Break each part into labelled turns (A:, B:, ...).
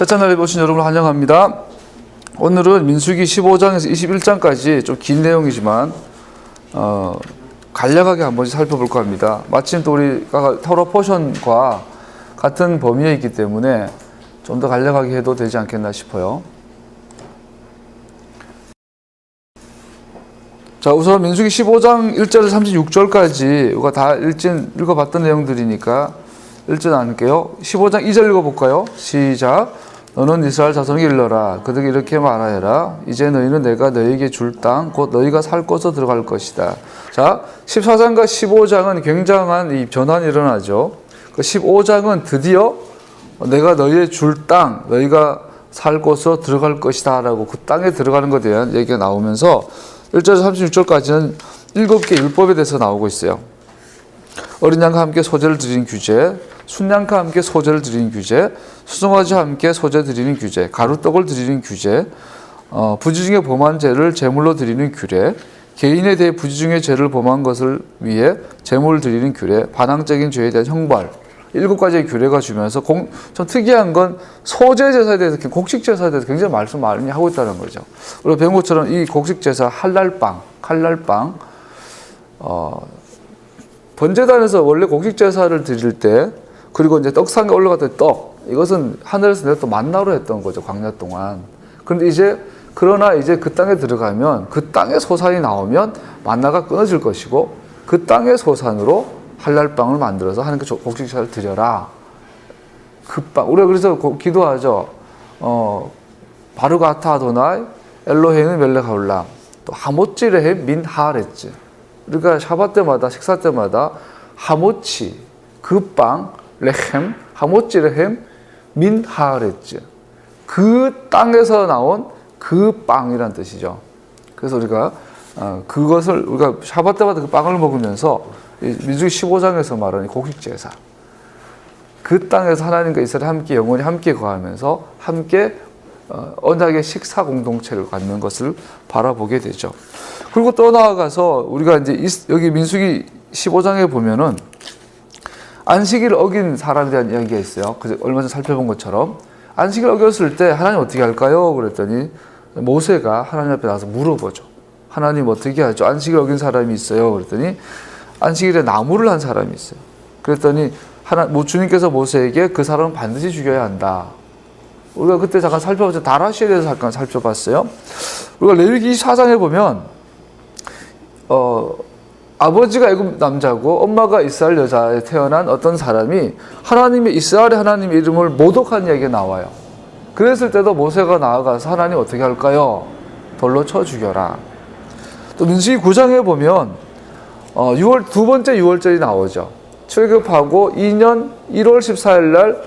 A: 새 채널에 오신 여러분을 환영합니다. 오늘은 민수기 15장에서 21장까지 좀 긴 내용이지만 간략하게 한 번씩 살펴볼까 합니다. 마침 또 우리가 토라 포션과 같은 범위에 있기 때문에 좀 더 간략하게 해도 되지 않겠나 싶어요. 자, 우선 민수기 15장 1절에서 36절까지 우리가 다 읽어봤던 내용들이니까 읽지 않을게요. 15장 2절 읽어볼까요? 시작. 너는 이스라엘 자손에게 일러라. 그들에게 이렇게 말하여라. 이제 너희는 내가 너희에게 줄 땅, 곧 너희가 살 곳으로 들어갈 것이다. 자, 14장과 15장은 굉장한 이 전환이 일어나죠. 그 15장은 드디어 내가 너희의 줄 땅, 너희가 살 곳으로 들어갈 것이다 라고 그 땅에 들어가는 것에 대한 얘기가 나오면서 1절에서 36절까지는 7개 율법에 대해서 나오고 있어요. 어린 양과 함께 소제를 드리는 규제, 순양과 함께 소제를 드리는 규제, 수송아지와 함께 소제 드리는 규제, 가루떡을 드리는 규제, 부지 중에 범한 죄를 제물로 드리는 규례, 개인에 대해 부지 중에 죄를 범한 것을 위해 제물을 드리는 규례, 반항적인 죄에 대한 형벌, 7가지의 규례가 주면서 좀 특이한 건 소제 제사에 대해서, 곡식 제사에 대해서 굉장히 말씀 많이 하고 있다는 거죠. 우리가 배운 것처럼 이 곡식 제사 칼날빵, 번제단에서 원래 곡식 제사를 드릴 때, 그리고 이제 떡상에 올라갔던 떡, 이것은 하늘에서 내가 또 만나로 했던 거죠, 광야 동안. 그런데 그러나 이제 그 땅에 들어가면, 그 땅의 소산이 나오면 만나가 끊어질 것이고, 그 땅의 소산으로 할랄빵을 만들어서 하나님께 곡식 제사를 드려라. 그 빵, 우리가 그래서 기도하죠. 바르가타 아도나이 엘로헤는 멜레하울람, 또 하모찌레헤 민 하아레츠. 그러니까 샤bat 때마다, 식사 때마다 하모치, 그 빵, 레헴, 하모찌레헴 민 하아레츠. 그 땅에서 나온 그 빵이란 뜻이죠. 그래서 우리가 그것을 우리가 샤bat 때마다 그 빵을 먹으면서 민수기 15장에서 말하는 곡식 제사, 그 땅에서 하나님과 이스라엘 함께 영원히 함께 거하면서 함께 언약의 식사 공동체를 갖는 것을 바라보게 되죠. 그리고 또 나아가서 우리가 이제 여기 민수기 15장에 보면은 안식일을 어긴 사람에 대한 이야기가 있어요. 얼마 전에 살펴본 것처럼 안식일을 어겼을 때 하나님 어떻게 할까요? 그랬더니 모세가 하나님 앞에 나가서 물어보죠. 하나님 어떻게 하죠? 안식일을 어긴 사람이 있어요. 그랬더니 안식일에 나무를 한 사람이 있어요. 그랬더니 주님께서 모세에게 그 사람은 반드시 죽여야 한다. 우리가 그때 잠깐 살펴봤죠. 다라시에 대해서 잠깐 살펴봤어요. 우리가 레위기 24장에 보면 아버지가 애굽 남자고 엄마가 이스라엘 여자에 태어난 어떤 사람이 이스라엘의 하나님의 이름을 모독한 이야기가 나와요. 그랬을 때도 모세가 나아가서 하나님 어떻게 할까요? 돌로 쳐 죽여라. 또 민수기 9장에 보면 두 번째 6월절이 나오죠. 출애굽하고 2년 1월 14일 날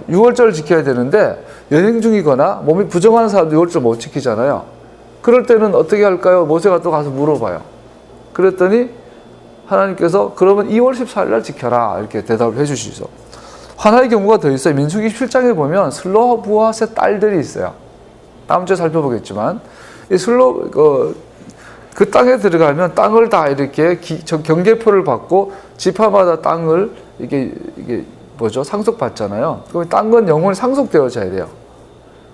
A: 6월절을 지켜야 되는데 여행 중이거나 몸이 부정한 사람도 6월절 못 지키잖아요. 그럴 때는 어떻게 할까요? 모세가 또 가서 물어봐요. 그랬더니 하나님께서 그러면 2월 14일 날 지켜라 이렇게 대답을 해주시죠. 하나의 경우가 더 있어요. 민수기 7장에 보면 슬로브핫의 딸들이 있어요. 다음 주에 살펴보겠지만 그 땅에 들어가면 땅을 다 이렇게 경계표를 받고 지파마다 땅을 이게 상속받잖아요. 그럼 땅은 영원히 상속되어져야 돼요.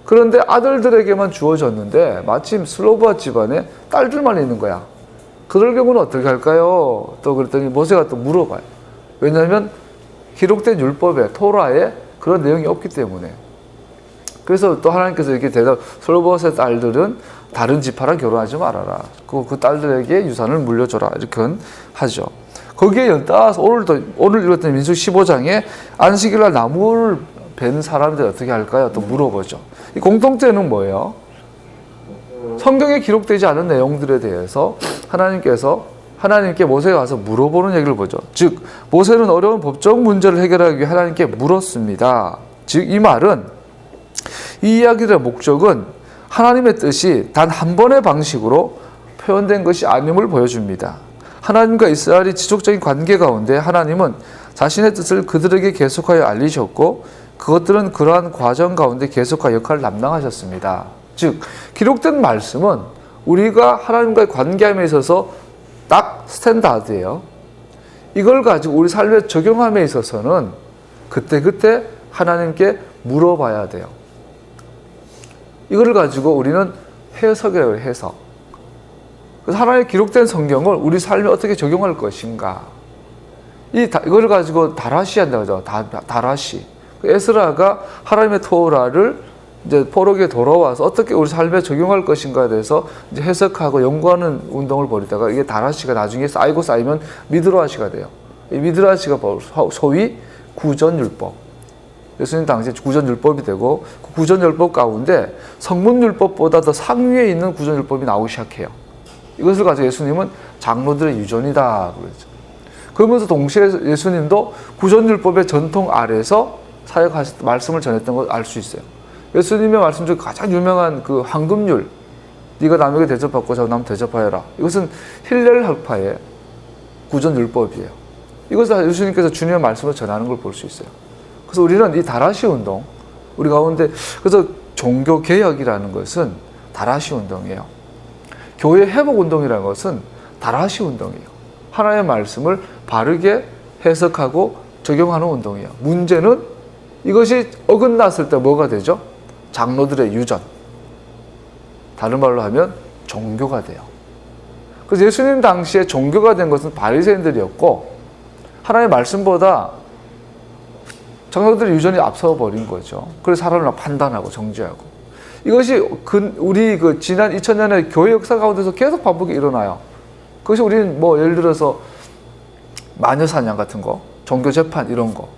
A: 그런데 아들들에게만 주어졌는데 마침 슬로브핫 집안에 딸들만 있는 거야. 그럴 경우는 어떻게 할까요? 또 그랬더니 모세가 또 물어봐요. 왜냐하면 기록된 율법에 토라에 그런 내용이 없기 때문에. 그래서 또 하나님께서 이렇게 슬로브핫의 딸들은 다른 지파랑 결혼하지 말아라. 그 딸들에게 유산을 물려줘라. 이렇게 하죠. 거기에 연따라서 오늘 읽었던 민수기 15장에 안식일날 나무를 벤 사람들 어떻게 할까요? 또 물어보죠. 이 공통점은 뭐예요? 성경에 기록되지 않은 내용들에 대해서 하나님께 모세가 와서 물어보는 얘기를 보죠. 즉 모세는 어려운 법적 문제를 해결하기 위해 하나님께 물었습니다. 즉 이 말은 이 이야기의 목적은 하나님의 뜻이 단 한 번의 방식으로 표현된 것이 아님을 보여줍니다. 하나님과 이스라엘이 지속적인 관계 가운데 하나님은 자신의 뜻을 그들에게 계속하여 알리셨고 그것들은 그러한 과정 가운데 계속하여 역할을 담당하셨습니다. 즉 기록된 말씀은 우리가 하나님과의 관계함에 있어서 딱 스탠다드예요. 이걸 가지고 우리 삶에 적용함에 있어서는 그때그때 하나님께 물어봐야 돼요. 이거를 가지고 우리는 해석이라고 해요. 해석. 그래서 하나의 기록된 성경을 우리 삶에 어떻게 적용할 것인가. 이거를 가지고 다라시 한다고 하죠. 다라시. 에스라가 하나님의 토라를 이제 포로기에 돌아와서 어떻게 우리 삶에 적용할 것인가에 대해서 이제 해석하고 연구하는 운동을 벌이다가 이게 다라시가 나중에 쌓이면 미드라시가 돼요. 이 미드라시가 소위 구전율법. 예수님 당시에 구전율법이 되고 그 구전율법 가운데 성문율법보다 더 상위에 있는 구전율법이 나오기 시작해요. 이것을 가지고 예수님은 장로들의 유전이다 그랬죠. 그러면서 동시에 예수님도 구전율법의 전통 아래서 사역하셨 말씀을 전했던 걸 알 수 있어요. 예수님의 말씀 중 가장 유명한 그 황금률, 네가 남에게 대접받고 자고 남 대접하여라. 이것은 힐렐 학파의 구전율법이에요. 이것을 예수님께서 주님의 말씀을 전하는 걸 볼 수 있어요. 그래서 우리는 이 다라시 운동, 우리 가운데, 그래서 종교 개혁이라는 것은 다라시 운동이에요. 교회 회복 운동이라는 것은 다라시 운동이에요. 하나님의 말씀을 바르게 해석하고 적용하는 운동이에요. 문제는 이것이 어긋났을 때 뭐가 되죠? 장로들의 유전. 다른 말로 하면 종교가 돼요. 그래서 예수님 당시에 종교가 된 것은 바리새인들이었고 하나님의 말씀보다 장로들의 유전이 앞서 버린 거죠. 그래서 사람을 판단하고 정죄하고. 이것이 우리 지난 2000년의 교회 역사 가운데서 계속 반복이 일어나요. 그것이 우리는 뭐 예를 들어서 마녀사냥 같은 거, 종교재판 이런 거.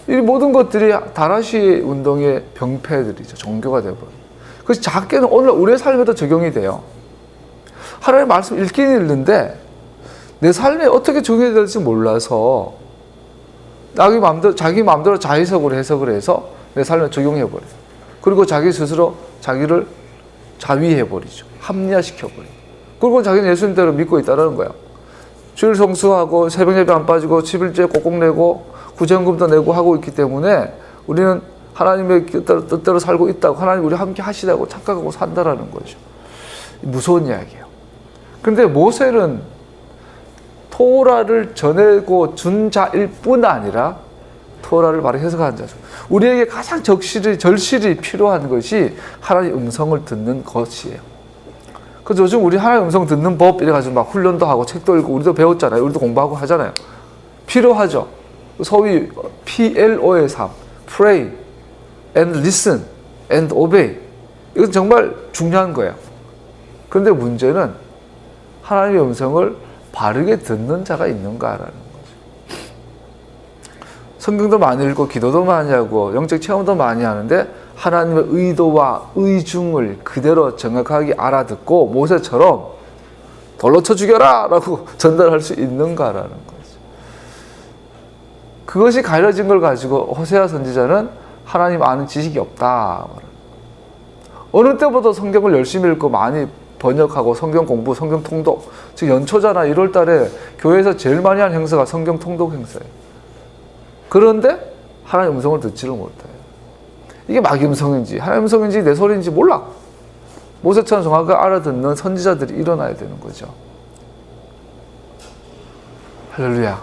A: 이 모든 것들이 다라시 운동의 병폐들이죠. 종교가 되어버려요. 그래서 작게는 오늘 우리의 삶에도 적용이 돼요. 하나님의 말씀 읽긴 읽는데 내 삶에 어떻게 적용이 될지 몰라서 자기 마음대로 자의적으로 해석을 해서 내 삶에 적용해버려요. 그리고 자기 스스로 자기를 자위해버리죠. 합리화시켜버려요. 그리고 자기는 예수님대로 믿고 있다는 거예요. 주일 성수하고 새벽 예배 안 빠지고 11제 꼭꼭 내고 구제연금도 내고 하고 있기 때문에 우리는 하나님의 뜻대로 살고 있다고, 하나님 우리 함께 하시다고 착각하고 산다라는 거죠. 무서운 이야기예요. 그런데 모세는 토라를 전하고 준 자일 뿐 아니라 토라를 바로 해석하는 자죠. 우리에게 가장 절실히 필요한 것이 하나님의 음성을 듣는 것이에요. 그래서 요즘 우리 하나님의 음성 듣는 법 이래가지고 막 훈련도 하고 책도 읽고 우리도 배웠잖아요. 우리도 공부하고 하잖아요. 필요하죠. 소위 PLO의 삶, Pray and Listen and Obey. 이건 정말 중요한 거예요. 그런데 문제는 하나님의 음성을 바르게 듣는 자가 있는가라는 거죠. 성경도 많이 읽고 기도도 많이 하고 영적 체험도 많이 하는데 하나님의 의도와 의중을 그대로 정확하게 알아듣고 모세처럼 돌로 쳐 죽여라 라고 전달할 수 있는가라는 거죠. 그것이 가려진 걸 가지고 호세아 선지자는 하나님 아는 지식이 없다. 어느 때보다 성경을 열심히 읽고 많이 번역하고 성경 공부, 성경 통독. 즉 연초잖아 1월 달에 교회에서 제일 많이 하는 행사가 성경 통독 행사예요. 그런데 하나님의 음성을 듣지를 못해요. 이게 마귀 음성인지 하나님의 음성인지 내 소리인지 몰라. 모세처럼 정확하게 알아듣는 선지자들이 일어나야 되는 거죠. 할렐루야.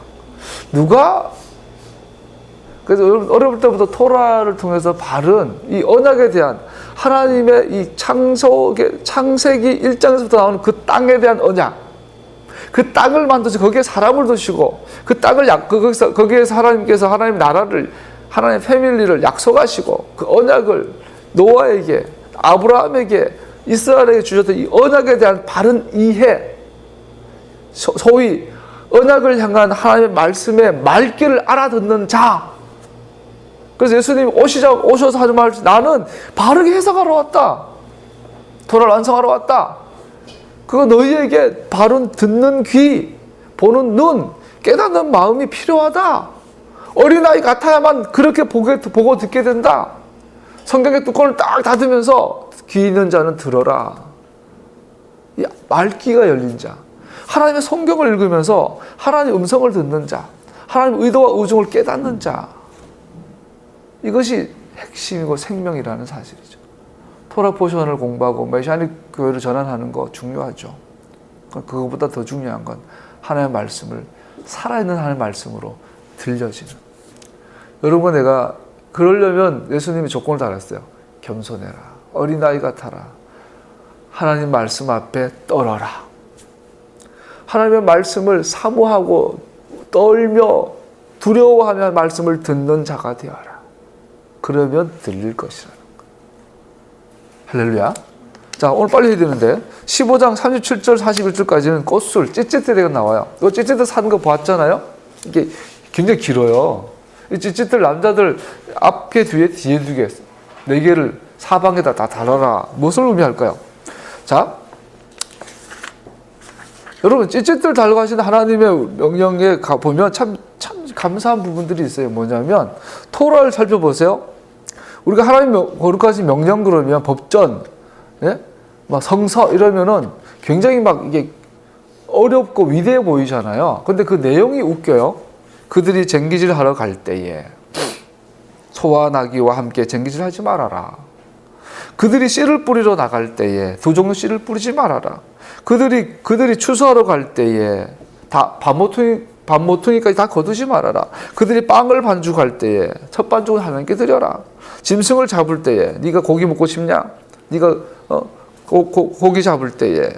A: 그래서 어려울 때부터 토라를 통해서 바른 이 언약에 대한 하나님의 이 창세기 1장에서부터 나오는 그 땅에 대한 언약, 그 땅을 만드시고 거기에 사람을 두시고 그 땅을 거기에서 하나님께서 하나님의 나라를, 하나님의 패밀리를 약속하시고 그 언약을 노아에게, 아브라함에게, 이스라엘에게 주셨던 이 언약에 대한 바른 이해, 소위 언약을 향한 하나님의 말씀의 말귀를 알아듣는 자. 그래서 예수님이 오셔서 하는 말, 나는 바르게 해석하러 왔다. 토라를 완성하러 왔다. 그거 너희에게 바른 듣는 귀, 보는 눈, 깨닫는 마음이 필요하다. 어린아이 같아야만 그렇게 보고 듣게 된다. 성경의 뚜껑을 딱 닫으면서 귀 있는 자는 들어라. 이 말귀가 열린 자. 하나님의 성경을 읽으면서 하나님의 음성을 듣는 자. 하나님의 의도와 의중을 깨닫는 자. 이것이 핵심이고 생명이라는 사실이죠. 토라 포션을 공부하고 메시아닉 교회를 전환하는 거 중요하죠. 그것보다 더 중요한 건 하나님의 말씀을 살아있는 하나님의 말씀으로 들려지는. 여러분, 내가 그러려면 예수님이 조건을 달았어요. 겸손해라. 어린아이 같아라. 하나님 말씀 앞에 떨어라. 하나님의 말씀을 사모하고 떨며 두려워하며 말씀을 듣는 자가 되어라. 그러면 들릴 것이라는 거. 할렐루야. 자, 오늘 빨리 해야 되는데 15장 37절 41절까지는 꽃술, 찌찌떼가 나와요. 이거 찌찌떼 사는 거 봤잖아요. 이게 굉장히 길어요. 이 찌찌떼 남자들 앞에 뒤에 뒤에 두 개, 네 개를 사방에다 다 달아라. 무엇을 의미할까요? 자, 여러분 찌찌떼를 달라고 하시는 하나님의 명령에 가보면 참 감사한 부분들이 있어요. 뭐냐면 토라를 살펴보세요. 우리가 하나님 거룩하신 명령 그러면 법전, 예? 막 성서 이러면은 굉장히 막 이게 어렵고 위대해 보이잖아요. 근데 그 내용이 웃겨요. 그들이 쟁기질 하러 갈 때에 소와 나귀와 함께 쟁기질 하지 말아라. 그들이 씨를 뿌리러 나갈 때에 두 종류 씨를 뿌리지 말아라. 그들이 추수하러 갈 때에 다 반모퉁이까지 다 거두지 말아라. 그들이 빵을 반죽할 때에 첫 반죽은 하나님께 드려라. 짐승을 잡을 때에 네가 고기 먹고 싶냐? 네가 고기 잡을 때에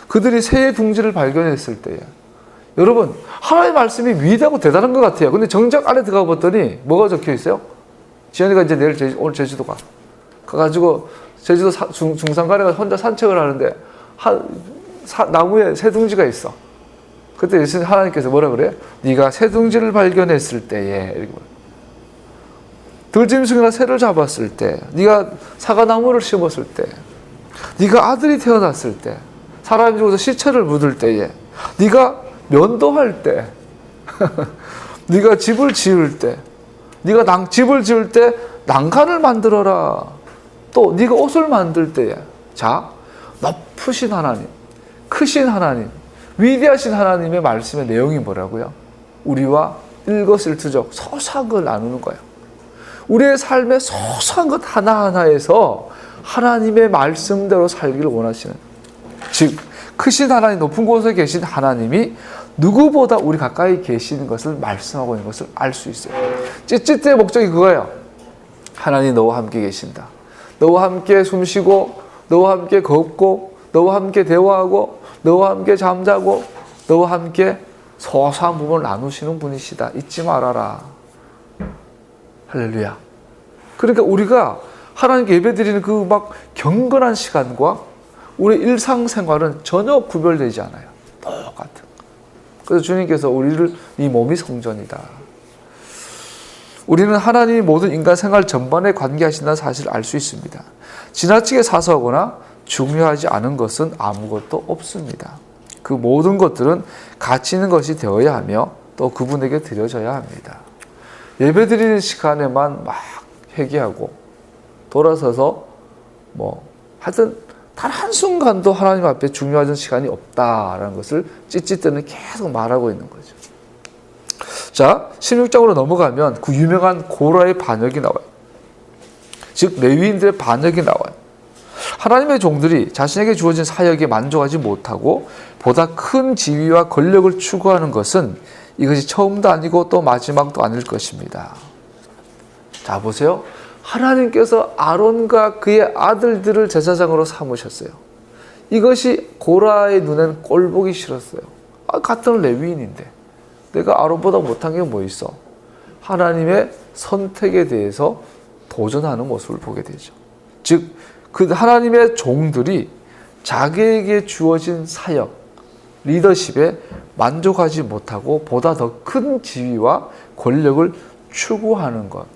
A: 그들이 새의 둥지를 발견했을 때에 여러분 하나님의 말씀이 위대하고 대단한 것 같아요. 근데 정작 안에 들어가 봤더니 뭐가 적혀 있어요? 지연이가 이제 오늘 제주도 가가지고 제주도 중산간에 가서 혼자 산책을 하는데 나무에 새 둥지가 있어. 그때 예수님 하나님께서 뭐라 그래요? 네가 새 둥지를 발견했을 때에 이렇게 들짐승이나 새를 잡았을 때, 네가 사과나무를 심었을 때, 네가 아들이 태어났을 때, 사람이 죽어서 시체를 묻을 때에, 네가 면도할 때, 네가 집을 지을 때, 네가 집을 지을 때 난간을 만들어라. 또 네가 옷을 만들 때에, 자, 높으신 하나님, 크신 하나님, 위대하신 하나님의 말씀의 내용이 뭐라고요? 우리와 일거수일투족 소소한 나누는 거예요. 우리의 삶의 소소한 것 하나하나에서 하나님의 말씀대로 살기를 원하시는, 즉 크신 하나님, 높은 곳에 계신 하나님이 누구보다 우리 가까이 계시는 것을 말씀하고 있는 것을 알 수 있어요. 찌찌떼의 목적이 그거예요. 하나님 너와 함께 계신다. 너와 함께 숨쉬고, 너와 함께 걷고, 너와 함께 대화하고, 너와 함께 잠자고, 너와 함께 소소한 부분을 나누시는 분이시다. 잊지 말아라. 할렐루야. 그러니까 우리가 하나님께 예배드리는 그 막 경건한 시간과 우리 일상생활은 전혀 구별되지 않아요. 똑같은. 그래서 주님께서 우리를 이 몸이 성전이다. 우리는 하나님이 모든 인간 생활 전반에 관계하신다는 사실을 알 수 있습니다. 지나치게 사소하거나 중요하지 않은 것은 아무것도 없습니다. 그 모든 것들은 가치 있는 것이 되어야 하며 또 그분에게 드려져야 합니다. 예배드리는 시간에만 막 회개하고 돌아서서 하여튼 단 한순간도 하나님 앞에 중요한 시간이 없다라는 것을 찌찌떼는 계속 말하고 있는 거죠. 자, 16장으로 넘어가면 그 유명한 고라의 반역이 나와요. 즉 레위인들의 반역이 나와요. 하나님의 종들이 자신에게 주어진 사역에 만족하지 못하고 보다 큰 지위와 권력을 추구하는 것은 이것이 처음도 아니고 또 마지막도 아닐 것입니다. 자, 보세요. 하나님께서 아론과 그의 아들들을 제사장으로 삼으셨어요. 이것이 고라의 눈에는 꼴보기 싫었어요. 같은 레위인인데 내가 아론보다 못한 게 뭐 있어? 하나님의 선택에 대해서 도전하는 모습을 보게 되죠. 즉, 그 하나님의 종들이 자기에게 주어진 사역, 리더십에 만족하지 못하고 보다 더 큰 지위와 권력을 추구하는 것.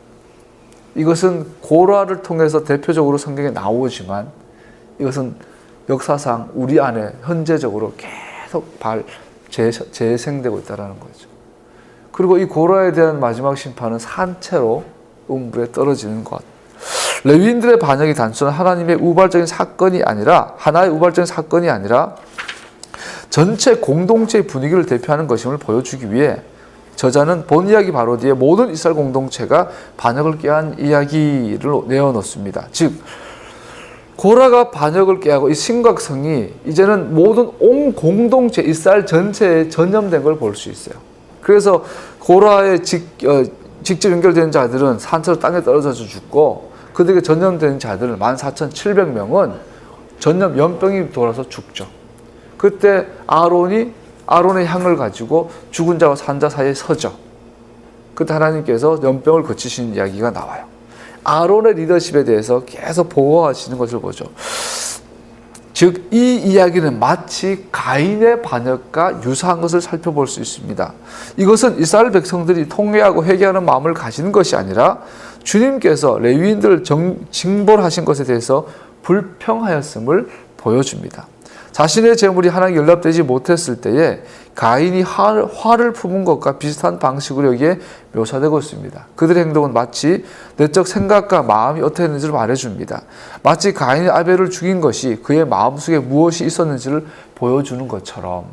A: 이것은 고라를 통해서 대표적으로 성경에 나오지만 이것은 역사상 우리 안에 현재적으로 계속 재생되고 있다는 거죠. 그리고 이 고라에 대한 마지막 심판은 산채로 음부에 떨어지는 것. 레위인들의 반역이 단순한 하나님의 우발적인 사건이 아니라, 하나의 우발적인 사건이 아니라 전체 공동체의 분위기를 대표하는 것임을 보여주기 위해 저자는 본 이야기 바로 뒤에 모든 이스라엘 공동체가 반역을 꾀한 이야기를 내어놓습니다. 즉 고라가 반역을 꾀하고 이 심각성이 이제는 모든 온 공동체 이스라엘 전체에 전염된 걸 볼 수 있어요. 그래서 고라의 직접 연결된 자들은 산처럼 땅에 떨어져서 죽고 그들에게 전염된 자들 14,700명은 전염 연병이 돌아서 죽죠. 그때 아론의 향을 가지고 죽은 자와 산 자 사이에 서죠. 그때 하나님께서 연병을 거치시는 이야기가 나와요. 아론의 리더십에 대해서 계속 보호하시는 것을 보죠. 즉, 이 이야기는 마치 가인의 반역과 유사한 것을 살펴볼 수 있습니다. 이것은 이스라엘 백성들이 통회하고 회개하는 마음을 가지는 것이 아니라 주님께서 레위인들을 징벌하신 것에 대해서 불평하였음을 보여줍니다. 자신의 재물이 하나님께 연락되지 못했을 때에 가인이 화를 품은 것과 비슷한 방식으로 여기에 묘사되고 있습니다. 그들의 행동은 마치 내적 생각과 마음이 어떻게 말해줍니다. 마치 가인이 아벨을 죽인 것이 그의 마음속에 무엇이 있었는지를 보여주는 것처럼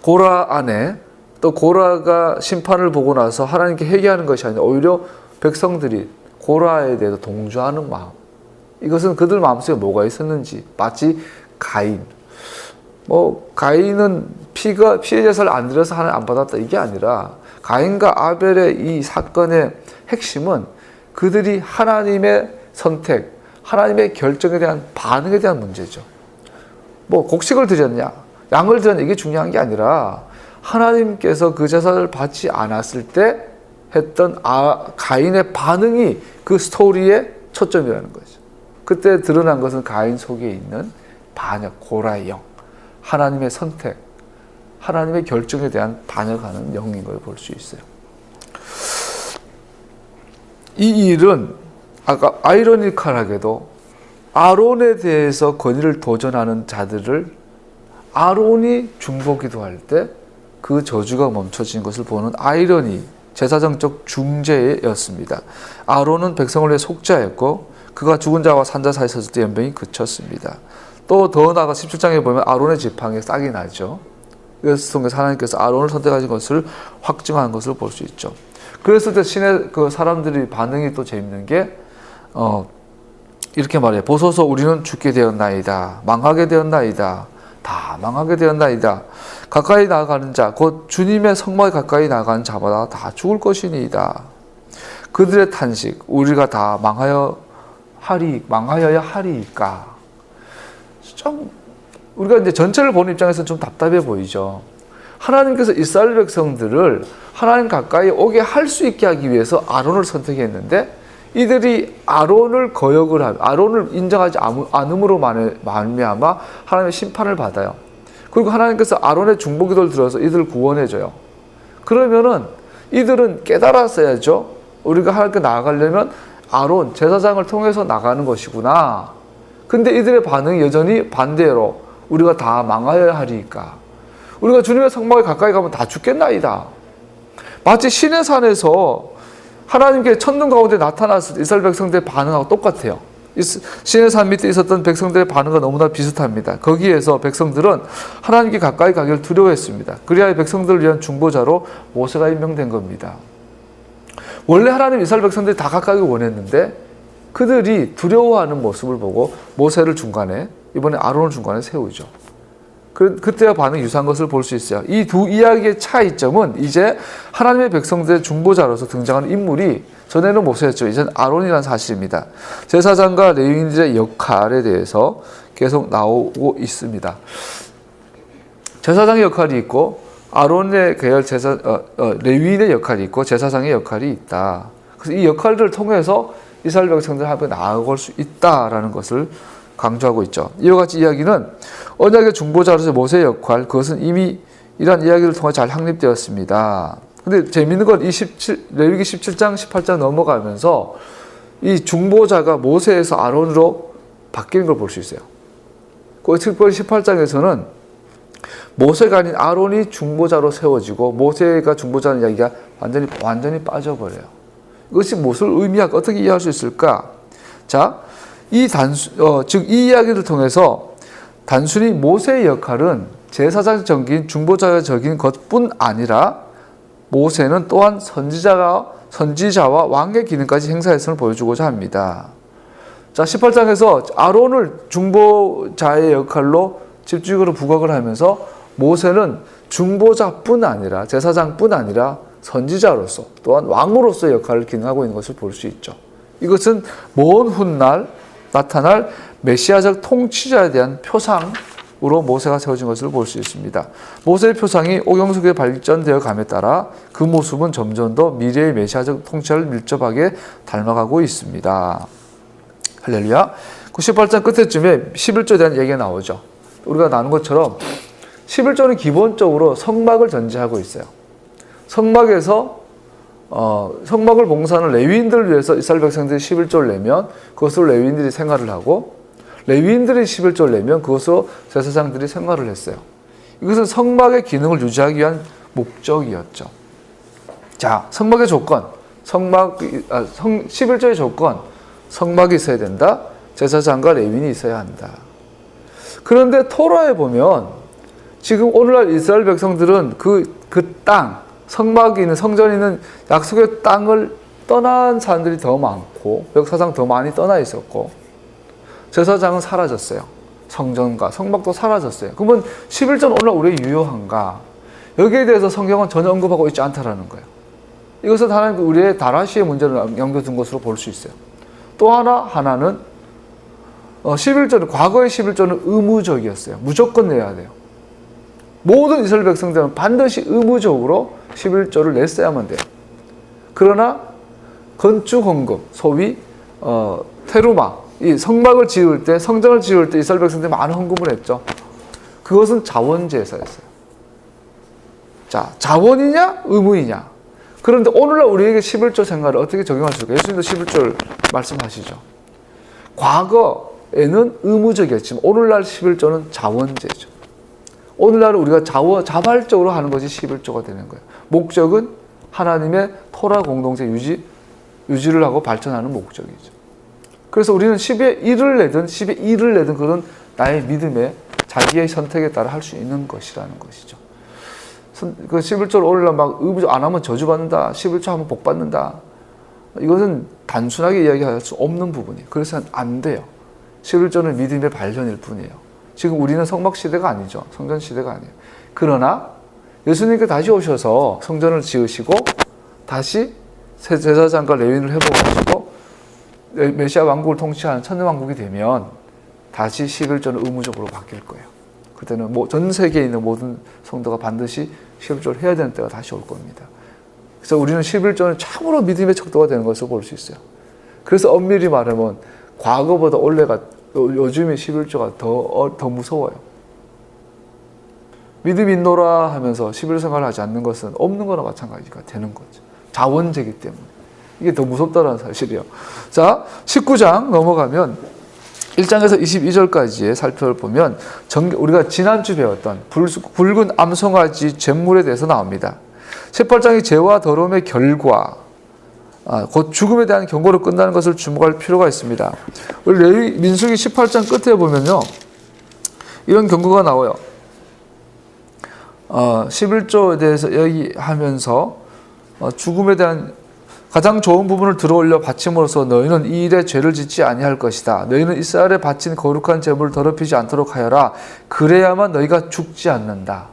A: 고라 안에 또 고라가 심판을 보고 나서 하나님께 회개하는 것이 아니라 오히려 백성들이 고라에 대해서 동조하는 마음, 이것은 그들 마음속에 뭐가 있었는지 마치 가인은 피해 제사를 안 드려서 하나님 안 받았다 이게 아니라 가인과 아벨의 이 사건의 핵심은 그들이 하나님의 선택, 하나님의 결정에 대한 반응에 대한 문제죠. 곡식을 드렸냐, 양을 드렸냐 이게 중요한 게 아니라 하나님께서 그 제사를 받지 않았을 때 했던 가인의 반응이 그 스토리의 초점이라는 거죠. 그때 드러난 것은 가인 속에 있는 반역, 고라의 영, 하나님의 선택, 하나님의 결정에 대한 반역하는 영인 걸 볼 수 있어요. 이 일은 아까 아이러니컬하게도 아론에 대해서 권위를 도전하는 자들을 아론이 중보기도할 때 그 저주가 멈춰진 것을 보는 아이러니, 제사정적 중재였습니다. 아론은 백성을 위해 속죄했고 그가 죽은 자와 산 자 사이에 섰을 때 연병이 그쳤습니다. 또 더 나아가 17장에 보면 아론의 지팡이에 싹이 나죠. 그래서 통해서 하나님께서 아론을 선택하신 것을 확증하는 것을 볼 수 있죠. 그랬을 때 신의 그 사람들이 반응이 또 재밌는 게 이렇게 말해요. 보소서 우리는 죽게 되었나이다. 망하게 되었나이다. 다 망하게 되었나이다. 가까이 나아가는 자, 곧 주님의 성막에 가까이 나아가는 자마다 다 죽을 것이니이다. 그들의 탄식, 우리가 다 망하여야 하리이까. 좀 우리가 이제 전체를 보는 입장에서는 좀 답답해 보이죠. 하나님께서 이스라엘 백성들을 하나님 가까이 오게 할 수 있게 하기 위해서 아론을 선택했는데 이들이 아론을 거역을 하며 아론을 인정하지 않음으로 말미암아 하나님의 심판을 받아요. 그리고 하나님께서 아론의 중보기도를 들어서 이들을 구원해줘요. 그러면은 이들은 깨달았어야죠. 우리가 하나님께 나아가려면 아론, 제사장을 통해서 나가는 것이구나. 근데 이들의 반응이 여전히 반대로 우리가 다 망하여야 하리까. 우리가 주님의 성막에 가까이 가면 다 죽겠나이다. 마치 신의 산에서 하나님께 천둥 가운데 나타났을 때 이스라엘 백성들의 반응하고 똑같아요. 신의 산 밑에 있었던 백성들의 반응과 너무나 비슷합니다. 거기에서 백성들은 하나님께 가까이 가기를 두려워했습니다. 그리하여 백성들을 위한 중보자로 모세가 임명된 겁니다. 원래 하나님 이스라엘 백성들이 다 가까이 원했는데 그들이 두려워하는 모습을 보고 모세를 중간에, 이번에 아론을 중간에 세우죠. 그때와 반응이 유사한 것을 볼 수 있어요. 이 두 이야기의 차이점은 이제 하나님의 백성들의 중보자로서 등장하는 인물이 전에는 모세였죠. 이제는 아론이라는 사실입니다. 제사장과 레위인들의 역할에 대해서 계속 나오고 있습니다. 제사장의 역할이 있고 아론의 계열 레위인의 역할이 있고 제사장의 역할이 있다. 그래서 이 역할들을 통해서 이스라엘 백성들 앞에 나아갈 수 있다라는 것을 강조하고 있죠. 이와 같이 이야기는 언약의 중보자로서의 모세의 역할, 그것은 이미 이러한 이야기를 통해 잘 확립되었습니다. 근데 재미있는 건 레위기 17장, 18장 넘어가면서 이 중보자가 모세에서 아론으로 바뀌는 걸 볼 수 있어요. 특별히 18장에서는 모세가 아닌 아론이 중보자로 세워지고 모세가 중보자라는 이야기가 완전히 빠져버려요. 이것이 무엇을 의미할까? 어떻게 이해할 수 있을까? 자, 이 이야기를 통해서 단순히 모세의 역할은 제사장적인 중보자적인 것뿐 아니라 모세는 또한 선지자와 왕의 기능까지 행사했음을 보여주고자 합니다. 자, 18장에서 아론을 중보자의 역할로 집중적으로 부각을 하면서 모세는 중보자뿐 아니라 제사장뿐 아니라 선지자로서 또한 왕으로서의 역할을 기능하고 있는 것을 볼 수 있죠. 이것은 먼 훗날 나타날 메시아적 통치자에 대한 표상으로 모세가 세워진 것을 볼 수 있습니다. 모세의 표상이 오경수기에 발전되어 감에 따라 그 모습은 점점 더 미래의 메시아적 통치자를 밀접하게 닮아가고 있습니다. 할렐루야. 98장 끝에쯤에 11조에 대한 얘기가 나오죠. 우리가 나눈 것처럼 11조는 기본적으로 성막을 전제하고 있어요. 성막에서 성막을 봉사하는 레위인들을 위해서 이스라엘 백성들이 11조를 내면 그것으로 레위인들이 생활을 하고, 레위인들이 11조를 내면 그것으로 제사장들이 생활을 했어요. 이것은 성막의 기능을 유지하기 위한 목적이었죠. 자, 성막의 조건, 11조의 조건, 성막이 있어야 된다. 제사장과 레위인이 있어야 한다. 그런데 토라에 보면 지금 오늘날 이스라엘 백성들은 그 땅, 성막이 있는, 성전이 있는 약속의 땅을 떠난 사람들이 더 많고, 역사상 더 많이 떠나 있었고, 제사장은 사라졌어요. 성전과 성막도 사라졌어요. 그러면 11조는 오늘날 우리에게 유효한가? 여기에 대해서 성경은 전혀 언급하고 있지 않다라는 거예요. 이것은 하나님 우리의 다라시의 문제를 남겨둔 것으로 볼 수 있어요. 또 하나는 11조는, 과거의 11조는 의무적이었어요. 무조건 내야 돼요. 모든 이스라엘 백성들은 반드시 의무적으로 11조를 냈어야만 돼요. 그러나 건축 헌금, 소위 테루마, 이 성막을 지을 때, 성전을 지을 때 이스라엘 백성들이 많은 헌금을 했죠. 그것은 자원제사였어요. 자, 자원이냐 의무이냐. 그런데 오늘날 우리에게 11조 생활을 어떻게 적용할 수 있을까요? 예수님도 11조를 말씀하시죠. 과거에는 의무적이었지만 오늘날 11조는 자원제죠. 오늘날은 우리가 자발적으로 하는 것이 11조가 되는 거예요. 목적은 하나님의 토라 공동체 유지를 하고 발전하는 목적이죠. 그래서 우리는 10의 1을 내든 10의 2를 내든 그건 나의 믿음에 자기의 선택에 따라 할 수 있는 것이라는 것이죠. 그 11조를 오늘날 막 의무적 안 하면 저주받는다, 11조 하면 복받는다. 이것은 단순하게 이야기할 수 없는 부분이에요. 그래서 안 돼요. 11조는 믿음의 발현일 뿐이에요. 지금 우리는 성막 시대가 아니죠. 성전 시대가 아니에요. 그러나 예수님께 다시 오셔서 성전을 지으시고 다시 제사장과 레위인을 회복하시고 메시아 왕국을 통치하는 천년왕국이 되면 다시 11조는 의무적으로 바뀔 거예요. 그때는 전 세계에 있는 모든 성도가 반드시 11조를 해야 되는 때가 다시 올 겁니다. 그래서 우리는 11조는 참으로 믿음의 척도가 되는 것을 볼 수 있어요. 그래서 엄밀히 말하면 과거보다 요즘의 11조가 더 무서워요. 믿음이 있노라 하면서 11조 생활을 하지 않는 것은 없는 거나 마찬가지가 되는 거죠. 자원제기 때문에. 이게 더 무섭다는 사실이에요. 자, 19장 넘어가면 1장에서 22절까지의 살펴보면 우리가 지난주 배웠던 붉은 암송아지 잿물에 대해서 나옵니다. 18장이 죄와 더러움의 결과, 곧 죽음에 대한 경고로 끝나는 것을 주목할 필요가 있습니다. 우리 민수기 18장 끝에 보면요, 이런 경고가 나와요. 11조에 대해서 얘기하면서 죽음에 대한 가장 좋은 부분을 들어올려 바침으로써 너희는 이 일에 죄를 짓지 아니할 것이다. 너희는 이스라엘에 바친 거룩한 제물을 더럽히지 않도록 하여라. 그래야만 너희가 죽지 않는다.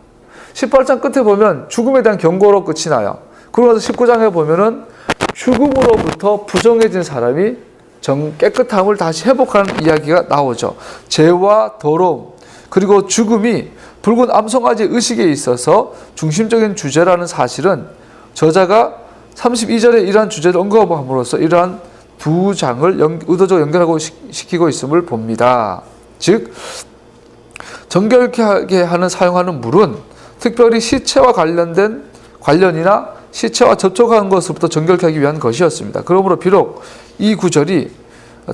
A: 18장 끝에 보면 죽음에 대한 경고로 끝이 나요. 그러고 나서 19장에 보면은 죽음으로부터 부정해진 사람이 깨끗함을 다시 회복하는 이야기가 나오죠. 죄와 더러움 그리고 죽음이 붉은 암송아지 의식에 있어서 중심적인 주제라는 사실은 저자가 32절에 이러한 주제를 언급함으로써 이러한 두 장을 의도적으로 연결하고 시키고 있음을 봅니다. 즉 정결케 하는 사용하는 물은 특별히 시체와 관련이나 시체와 접촉하는 것으로부터 정결케 하기 위한 것이었습니다. 그러므로 비록 이 구절이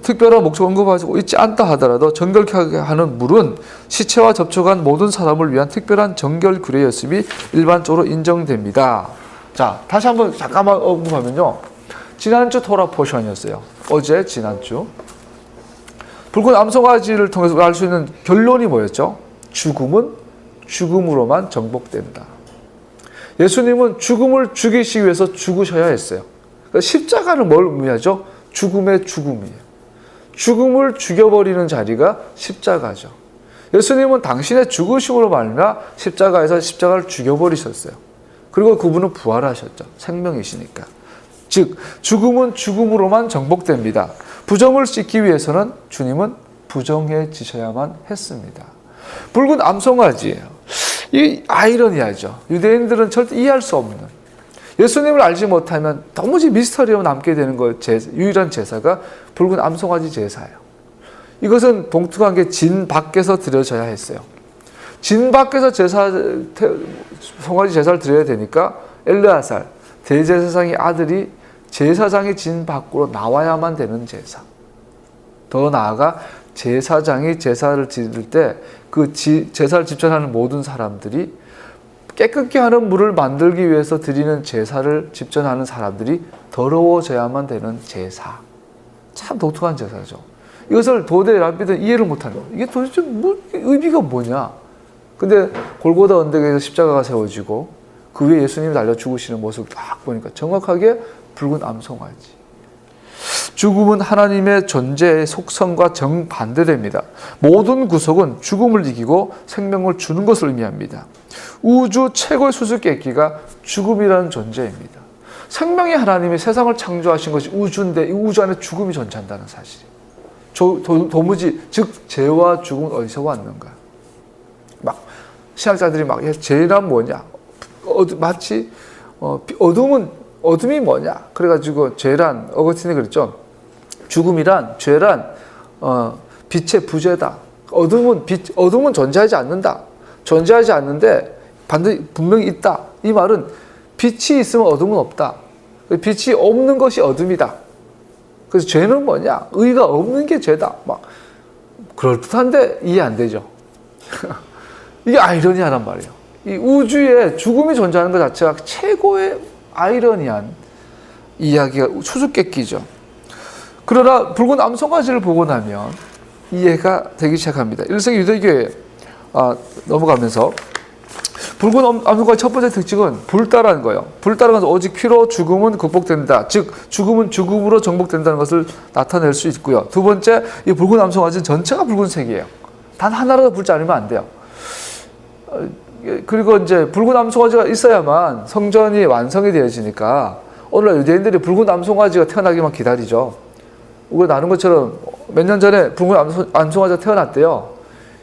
A: 특별한 목적을 언급하고 있지 않다 하더라도 정결케 하는 물은 시체와 접촉한 모든 사람을 위한 특별한 정결 규례였음이 일반적으로 인정됩니다. 자, 다시 한번 잠깐만 언급하면요. 지난주 토라 포션이었어요. 지난주. 붉은 암송아지를 통해서 알 수 있는 결론이 뭐였죠? 죽음은 죽음으로만 정복된다. 예수님은 죽음을 죽이시기 위해서 죽으셔야 했어요. 그러니까 십자가는 뭘 의미하죠? 죽음의 죽음이에요. 죽음을 죽여버리는 자리가 십자가죠. 예수님은 당신의 죽으심으로 말미암아 십자가에서 십자가를 죽여버리셨어요. 그리고 그분은 부활하셨죠. 생명이시니까. 즉 죽음은 죽음으로만 정복됩니다. 부정을 씻기 위해서는 주님은 부정해지셔야만 했습니다. 붉은 암송아지예요. 이 아이러니하죠. 유대인들은 절대 이해할 수 없는, 예수님을 알지 못하면 도무지 미스터리로 남게 되는 것, 유일한 제사가 붉은 암송아지 제사예요. 이것은 독특한 게 진 밖에서 드려져야 했어요. 진 밖에서 송아지 제사를 드려야 되니까 엘르아살 대제사장의 아들이 제사장의 진 밖으로 나와야만 되는 제사. 더 나아가 제사장이 제사를 지을 때 그 제사를 집전하는 모든 사람들이 깨끗게 하는 물을 만들기 위해서 드리는 제사를 집전하는 사람들이 더러워져야만 되는 제사. 참 독특한 제사죠. 이것을 도대 랍비들은 이해를 못하는 거예요. 이게 도대체 의미가 뭐냐. 근데 골고다 언덕에서 십자가가 세워지고 그 위에 예수님이 달려 죽으시는 모습을 딱 보니까 정확하게 붉은 암송아지. 죽음은 하나님의 존재의 속성과 정반대됩니다. 모든 구속은 죽음을 이기고 생명을 주는 것을 의미합니다. 우주 최고의 수수께끼가 죽음이라는 존재입니다. 생명의 하나님이 세상을 창조하신 것이 우주인데 이 우주 안에 죽음이 존재한다는 사실이에요. 도무지 즉 죄와 죽음은 어디서 왔는가? 막 신학자들이 막 죄란 뭐냐? 마치 어둠이 뭐냐? 그래가지고 죄란 어거스틴이 그랬죠. 죽음이란 죄란 빛의 부재다. 어둠은 존재하지 않는다. 존재하지 않는데 반드시 분명히 있다. 이 말은 빛이 있으면 어둠은 없다. 빛이 없는 것이 어둠이다. 그래서 죄는 뭐냐? 의가 없는 게 죄다. 막 그럴듯한데 이해 안 되죠. 이게 아이러니하단 말이에요. 이 우주에 죽음이 존재하는 것 자체가 최고의 아이러니한 이야기가 수수께끼죠. 그러나 붉은 암송아지를 보고 나면 이해가 되기 시작합니다. 1세기 유대교회 넘어가면서 붉은 암송아지 첫 번째 특징은 불다라는 거예요. 불다라는 것은 오직 피로 죽음은 극복된다. 즉 죽음은 죽음으로 정복된다는 것을 나타낼 수 있고요. 두 번째, 이 붉은 암송아지는 전체가 붉은색이에요. 단 하나라도 붉지 않으면 안 돼요. 그리고 이제 붉은 암송아지가 있어야만 성전이 완성이 되어지니까 오늘날 유대인들이 붉은 암송아지가 태어나기만 기다리죠. 우리가 나눈 것처럼 몇 년 전에 붉은 암송아지가 태어났대요.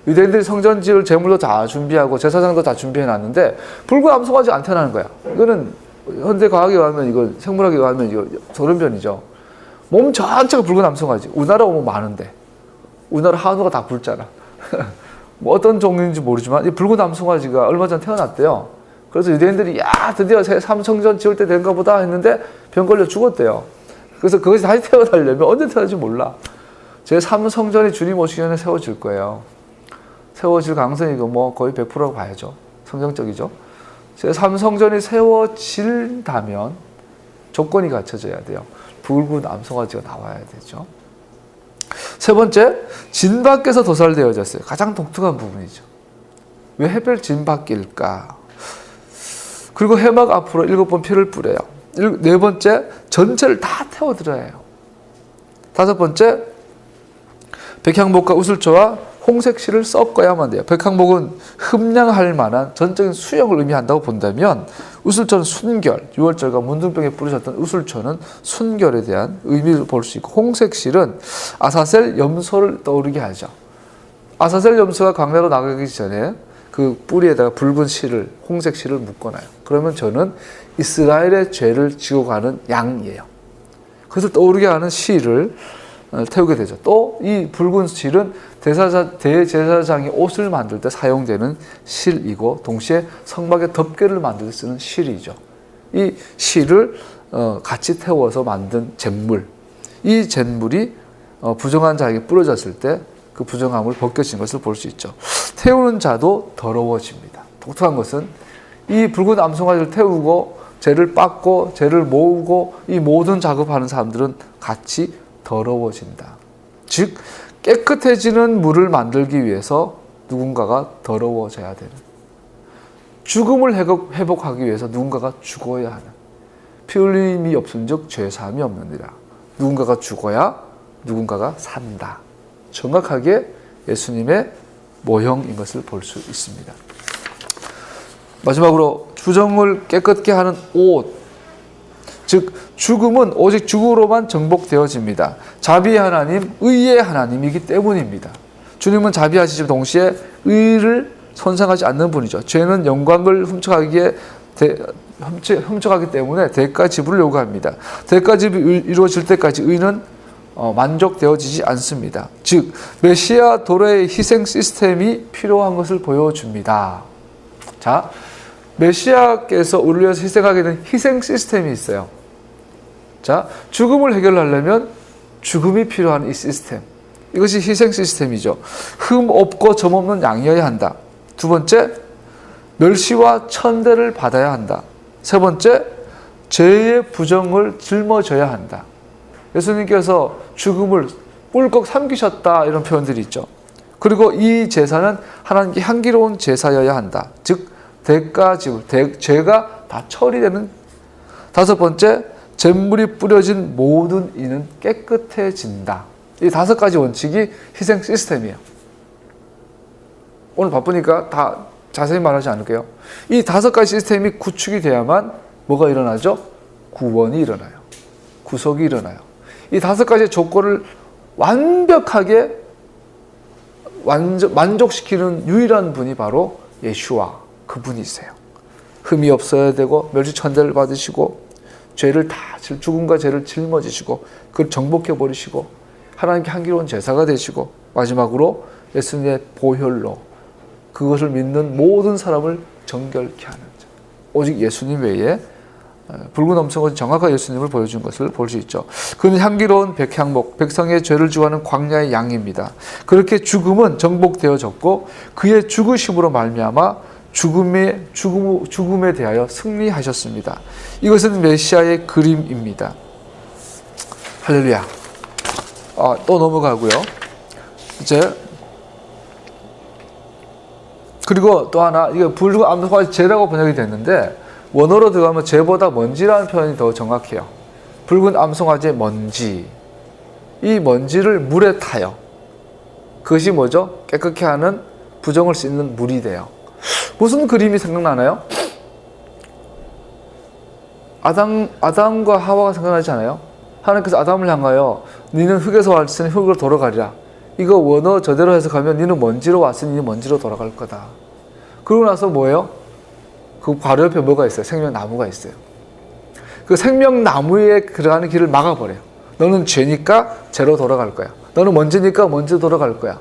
A: 유대인들이 성전 지을 재물도 다 준비하고 제사장도 다 준비해 놨는데 붉은 암송아지가 안 태어나는 거야. 이거는 현대 과학에 의하면, 이거 생물학에 의하면 이거 돌연변이죠. 몸 전체가 붉은 암송아지. 우리나라 오면 많은데 우리나라 한우가 다 붉잖아. 뭐 어떤 종류인지 모르지만 이 붉은 암송아지가 얼마 전 태어났대요. 그래서 유대인들이 야 드디어 제3성전 지을 때 된가 보다 했는데 병 걸려 죽었대요. 그래서 그것이 다시 태어나려면 언제 태어날지 몰라. 제3성전이 주님 오시기 전에 세워질 거예요. 세워질 가능성이 뭐 거의 100%라고 봐야죠. 성경적이죠. 제3성전이 세워진다면 조건이 갖춰져야 돼요. 붉은 암송아지가 나와야 되죠. 세 번째, 진 밖에서 도살되어졌어요. 가장 독특한 부분이죠. 왜 하필 진 밖일까? 그리고 해막 앞으로 7번 피를 뿌려요. 네 번째, 전체를 다 태워드려야 해요. 다섯 번째, 백향목과 우슬초와 홍색실을 섞어야만 돼요. 백향목은 흠량할 만한 전적인 수영을 의미한다고 본다면 우슬초는 순결, 6월절과 문둥병에 뿌리셨던 우슬초는 순결에 대한 의미를 볼 수 있고, 홍색실은 아사셀 염소를 떠오르게 하죠. 아사셀 염소가 광야로 나가기 전에 그 뿌리에다가 붉은 실을, 홍색 실을 묶어놔요. 그러면 저는 이스라엘의 죄를 지고 가는 양이에요. 그래서 떠오르게 하는 실을 태우게 되죠. 또 이 붉은 실은 대제사장이 옷을 만들 때 사용되는 실이고, 동시에 성막의 덮개를 만들 때 쓰는 실이죠. 이 실을 같이 태워서 만든 잿물, 이 잿물이 부정한 자에게 뿌려졌을 때 그 부정함을 벗겨진 것을 볼 수 있죠. 태우는 자도 더러워집니다. 독특한 것은 이 붉은 암송아지를 태우고 죄를 빻고 죄를 모으고 이 모든 작업하는 사람들은 같이 더러워진다. 즉 깨끗해지는 물을 만들기 위해서 누군가가 더러워져야 되는, 죽음을 회복하기 위해서 누군가가 죽어야 하는, 피 흘림이 없은즉 죄사함이 없느니라. 누군가가 죽어야 누군가가 산다. 정확하게 예수님의 모형인 것을 볼 수 있습니다. 마지막으로 부정을 깨끗게 하는 옷. 즉 죽음은 오직 죽음으로만 정복되어집니다. 자비의 하나님, 의의 하나님이기 때문입니다. 주님은 자비하시지만 동시에 의를 손상하지 않는 분이죠. 죄는 영광을 훔쳐가기 때문에 대가 지불을 요구합니다. 대가 지불이 이루어질 때까지 의는 만족되어지지 않습니다. 즉 메시아 도래의 희생 시스템이 필요한 것을 보여줍니다. 자, 메시아께서 우리를 위해서 희생하게 된 희생 시스템이 있어요. 자, 죽음을 해결하려면 죽음이 필요한 이 시스템. 이것이 희생 시스템이죠. 흠 없고 점 없는 양이어야 한다. 두 번째, 멸시와 천대를 받아야 한다. 세 번째, 죄의 부정을 짊어져야 한다. 예수님께서 죽음을 꿀꺽 삼키셨다 이런 표현들이 있죠. 그리고 이 제사는 하나님께 향기로운 제사여야 한다. 즉 대가 지불, 죄가 다 처리되는. 다섯 번째, 잿물이 뿌려진 모든 이는 깨끗해진다. 이 다섯 가지 원칙이 희생 시스템이에요. 오늘 바쁘니까 다 자세히 말하지 않을게요. 이 다섯 가지 시스템이 구축이 돼야만 뭐가 일어나죠? 구원이 일어나요. 구속이 일어나요. 이 다섯 가지 조건을 완벽하게 만족시키는 유일한 분이 바로 예수와 그분이세요. 흠이 없어야 되고 멸시천대를 받으시고 죄를 다 죽음과 죄를 짊어지시고 그걸 정복해 버리시고 하나님께 향기로운 제사가 되시고 마지막으로 예수님의 보혈로 그것을 믿는 모든 사람을 정결케 하는 자. 오직 예수님 외에 붉은 엄성은 정확한 예수님을 보여준 것을 볼 수 있죠. 그는 향기로운 백향목, 백성의 죄를 주하는 광야의 양입니다. 그렇게 죽음은 정복되어졌고 그의 죽으심으로 말미암아 죽음에 대하여 승리하셨습니다. 이것은 메시아의 그림입니다. 할렐루야. 또 넘어가고요. 이제 그리고 또 하나, 이게 붉은 암송아지 죄라고 번역이 됐는데 원어로 들어가면 죄보다 먼지라는 표현이 더 정확해요. 붉은 암송아지의 먼지. 이 먼지를 물에 타요. 그것이 뭐죠? 깨끗게 하는 부정을 씻는 물이 돼요. 무슨 그림이 생각나나요? 아담과 하와가 생각나지 않아요? 하나님께서 아담을 향하여 너는 흙에서 왔으니 흙으로 돌아가리라. 이거 원어 저대로 해석하면 너는 먼지로 왔으니 너는 먼지로 돌아갈 거다. 그러고 나서 뭐예요? 그 바로 옆에 뭐가 있어요? 생명나무가 있어요. 그 생명나무에 들어가는 길을 막아버려요. 너는 죄니까 죄로 돌아갈 거야. 너는 먼지니까 먼지로 돌아갈 거야.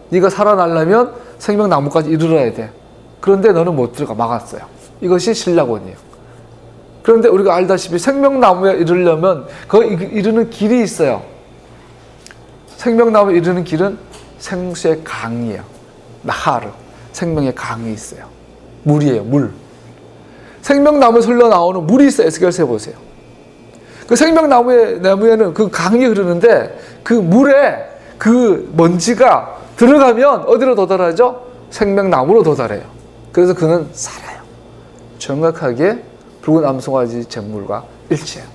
A: 네가 살아나려면 생명나무까지 이르러야 돼. 그런데 너는 못 들어가. 막았어요. 이것이 신라권이에요. 그런데 우리가 알다시피 생명나무에 이르려면 그 이르는 길이 있어요. 생명나무에 이르는 길은 생수의 강이에요. 나하르. 생명의 강이 있어요. 물이에요. 물. 생명나무에 흘러나오는 물이 있어요. 에스겔서에 보세요. 그 생명나무에는 그 강이 흐르는데 그 물에 그 먼지가 들어가면 어디로 도달하죠? 생명나무로 도달해요. 그래서 그는 살아요. 정확하게 붉은 암송아지 잿물과 일치해요.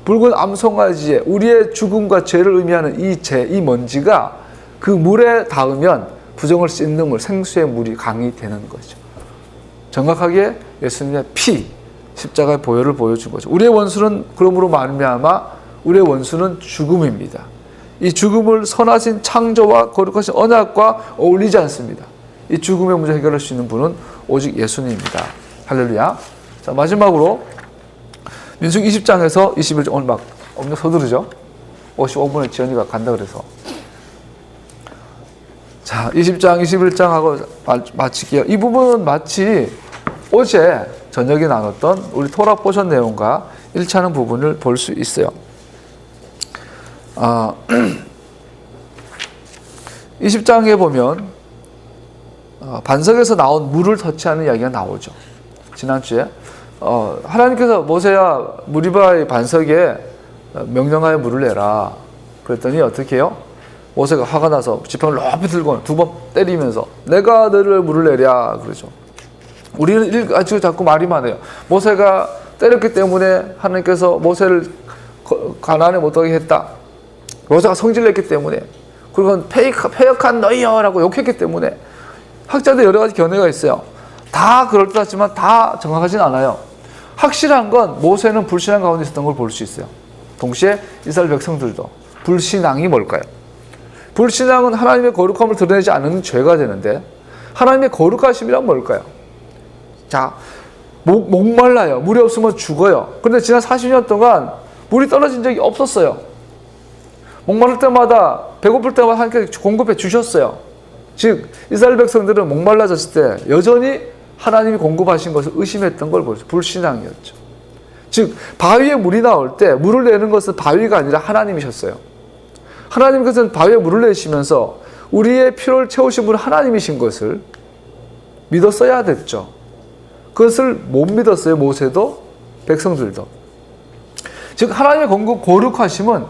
A: 붉은 암송아지의 우리의 죽음과 죄를 의미하는 이 먼지가 그 물에 닿으면 부정을 씻는 물, 생수의 물이 강이 되는 거죠. 정확하게 예수님의 피, 십자가의 보혈을 보여준 거죠. 우리의 원수는 그러므로 말미암아 우리의 원수는 죽음입니다. 이 죽음을 선하신 창조와 거룩하신 언약과 어울리지 않습니다. 이 죽음의 문제 해결할 수 있는 분은 오직 예수님입니다. 할렐루야. 자, 마지막으로 민수기 20장에서 21장, 오늘 막 엄청 서두르죠? 55분에 지연이가 간다 그래서. 자, 20장, 21장하고 마칠게요. 이 부분은 마치 어제 저녁에 나눴던 우리 토라 포션 내용과 일치하는 부분을 볼 수 있어요. 20장에 보면 반석에서 나온 물을 터치하는 이야기가 나오죠. 지난주에 하나님께서 모세야 무리바의 반석에 명령하여 물을 내라. 그랬더니 어떻게 해요? 모세가 화가 나서 지팡이를 높이 들고 두 번 때리면서 내가 너를 물을 내랴 그러죠. 우리는 아주 자꾸 말이 많아요. 모세가 때렸기 때문에 하나님께서 모세를 가나안에 못 가게 했다. 모세가 성질냈기 때문에, 그리고 패역한 너희여라고 욕했기 때문에. 학자들 여러 가지 견해가 있어요. 다 그럴듯하지만 다 정확하진 않아요. 확실한 건 모세는 불신앙 가운데 있었던 걸 볼 수 있어요. 동시에 이스라엘 백성들도. 불신앙이 뭘까요? 불신앙은 하나님의 거룩함을 드러내지 않는 죄가 되는데 하나님의 거룩하심이란 뭘까요? 자, 목말라요. 물이 없으면 죽어요. 그런데 지난 40년 동안 물이 떨어진 적이 없었어요. 목마를 때마다 배고플 때마다 하나님께 공급해 주셨어요. 즉 이스라엘 백성들은 목말라졌을 때 여전히 하나님이 공급하신 것을 의심했던 걸 보죠. 불신앙이었죠. 즉 바위에 물이 나올 때 물을 내는 것은 바위가 아니라 하나님이셨어요. 하나님께서는 바위에 물을 내시면서 우리의 필요를 채우신 분은 하나님이신 것을 믿었어야 됐죠. 그것을 못 믿었어요. 모세도 백성들도. 즉 하나님의 거룩하심은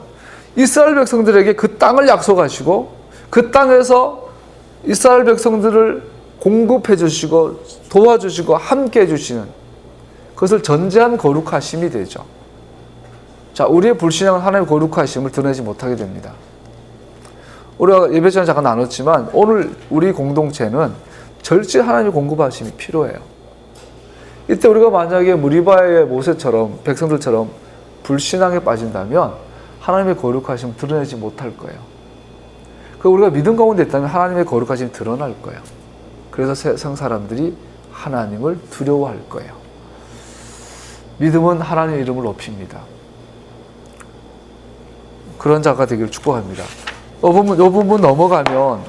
A: 이스라엘 백성들에게 그 땅을 약속하시고 그 땅에서 이스라엘 백성들을 공급해 주시고 도와주시고 함께 해주시는 그것을 전제한 거룩하심이 되죠. 자, 우리의 불신앙은 하나님의 거룩하심을 드러내지 못하게 됩니다. 우리가 예배 전에 잠깐 나눴지만 오늘 우리 공동체는 절실히 하나님의 공급하심이 필요해요. 이때 우리가 만약에 무리바의 모세처럼 백성들처럼 불신앙에 빠진다면 하나님의 거룩하심을 드러내지 못할 거예요. 우리가 믿음 가운데 있다면 하나님의 거룩하심이 드러날 거예요. 그래서 세상 사람들이 하나님을 두려워할 거예요. 믿음은 하나님의 이름을 높입니다. 그런 자가 되기를 축복합니다. 이 부분 넘어가면